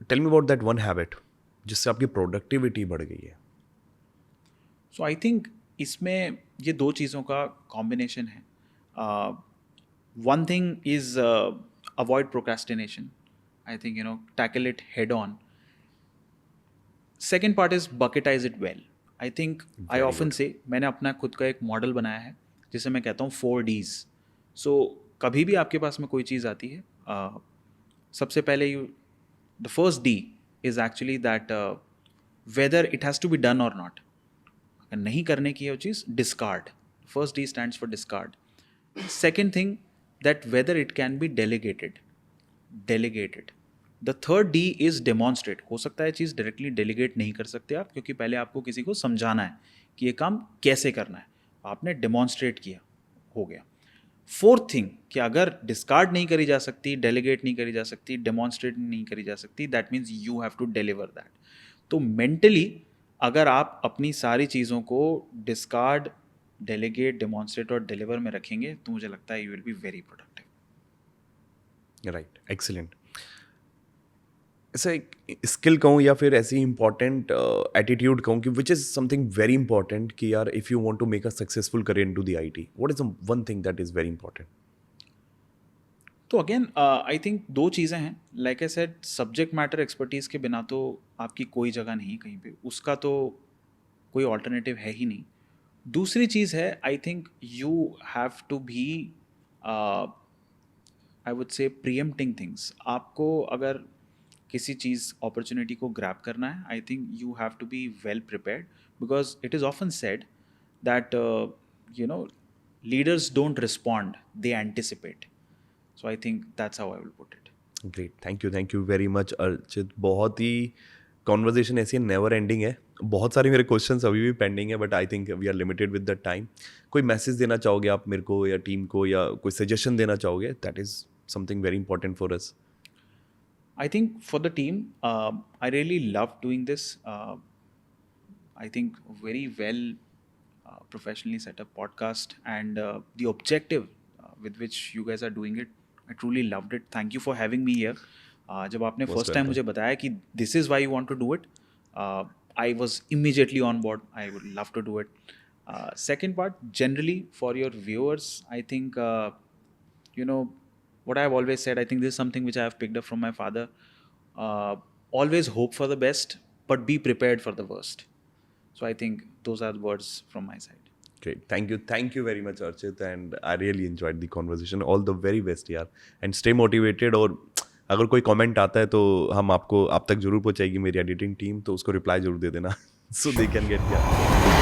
tell me about that one habit जिससे आपकी प्रोडक्टिविटी बढ़ गई है। सो आई थिंक इसमें ये दो चीज़ों का कॉम्बिनेशन है. One thing is avoid procrastination. I think tackle it head on. Second part is bucketize it well. I think I often say, मैंने अपना खुद का एक मॉडल बनाया है जिसे मैं कहता हूँ 4 Ds. सो कभी भी आपके पास में कोई चीज़ आती है, सबसे पहले the first D is actually that whether it has to be done और नॉट. अगर नहीं करने की है वो चीज़, discard. First D stands for discard. Second thing, that whether it can be delegated. The third D is demonstrate. हो सकता है चीज़ डायरेक्टली डेलीगेट नहीं कर सकते आप, क्योंकि पहले आपको किसी को समझाना है कि ये काम कैसे करना है. आपने डेमॉन्स्ट्रेट किया, हो गया. फोर्थ थिंग कि अगर डिस्कार्ड नहीं करी जा सकती, डेलीगेट नहीं करी जा सकती, डेमॉन्स्ट्रेट नहीं करी जा सकती, that means you have to deliver that. तो मेंटली अगर आप अपनी सारी चीज़ों को डिस्कार्ड, डेलीगेट, डेमॉन्स्ट्रेट और डिलीवर में रखेंगे तो मुझे लगता है you will be very productive. Right, excellent. ऐसा एक स्किल कहूँ या फिर ऐसी इंपॉर्टेंट एटीट्यूड कहूँ कि which is something very important कि यार if you want to make a successful career into the IT, what is one thing that is very important? तो अगेन आई थिंक दो चीज़ें हैं. Like I said, subject matter expertise के बिना तो आपकी कोई जगह नहीं कहीं पे, उसका तो कोई ऑल्टरनेटिव है ही नहीं. दूसरी चीज़ है, I think you have to be, I would say, preempting things. आपको अगर किसी चीज़ अपॉर्चुनिटी को ग्रैब करना है, I think you have to be well prepared, because it is often said that you know leaders don't respond, they anticipate. So I think that's how I will put it. Great, thank you very much Archit. बहुत ही कॉन्वर्जेशन ऐसी नेवर एंडिंग है. बहुत सारे मेरे क्वेश्चंस अभी भी पेंडिंग है, but I think we are limited with the time. कोई मैसेज देना चाहोगे आप मेरे को या टीम को, या कोई सजेशन देना चाहोगे? That is something very important for us. I think for the team, I really love doing this. I think very well professionally set up podcast, and the objective with which you guys are doing it, I truly loved it. Thank you for having me here. जब आपने Most फर्स्ट टाइम welcome. मुझे बताया कि this is why you want to do it, I was immediately on board. I would love to do it. Second part, generally for your viewers, I think you know what I've always said. I think this is something which I have picked up from my father. Always hope for the best, but be prepared for the worst. So I think those are the words from my side. Great. Thank you very much, Archit. And I really enjoyed the conversation. All the very best, यार. And stay motivated. और अगर कोई कमेंट आता है तो हम आप तक जरूर पहुंचाएगी मेरी एडिटिंग टीम, तो उसको रिप्लाई जरूर दे देना. So they can get, yeah.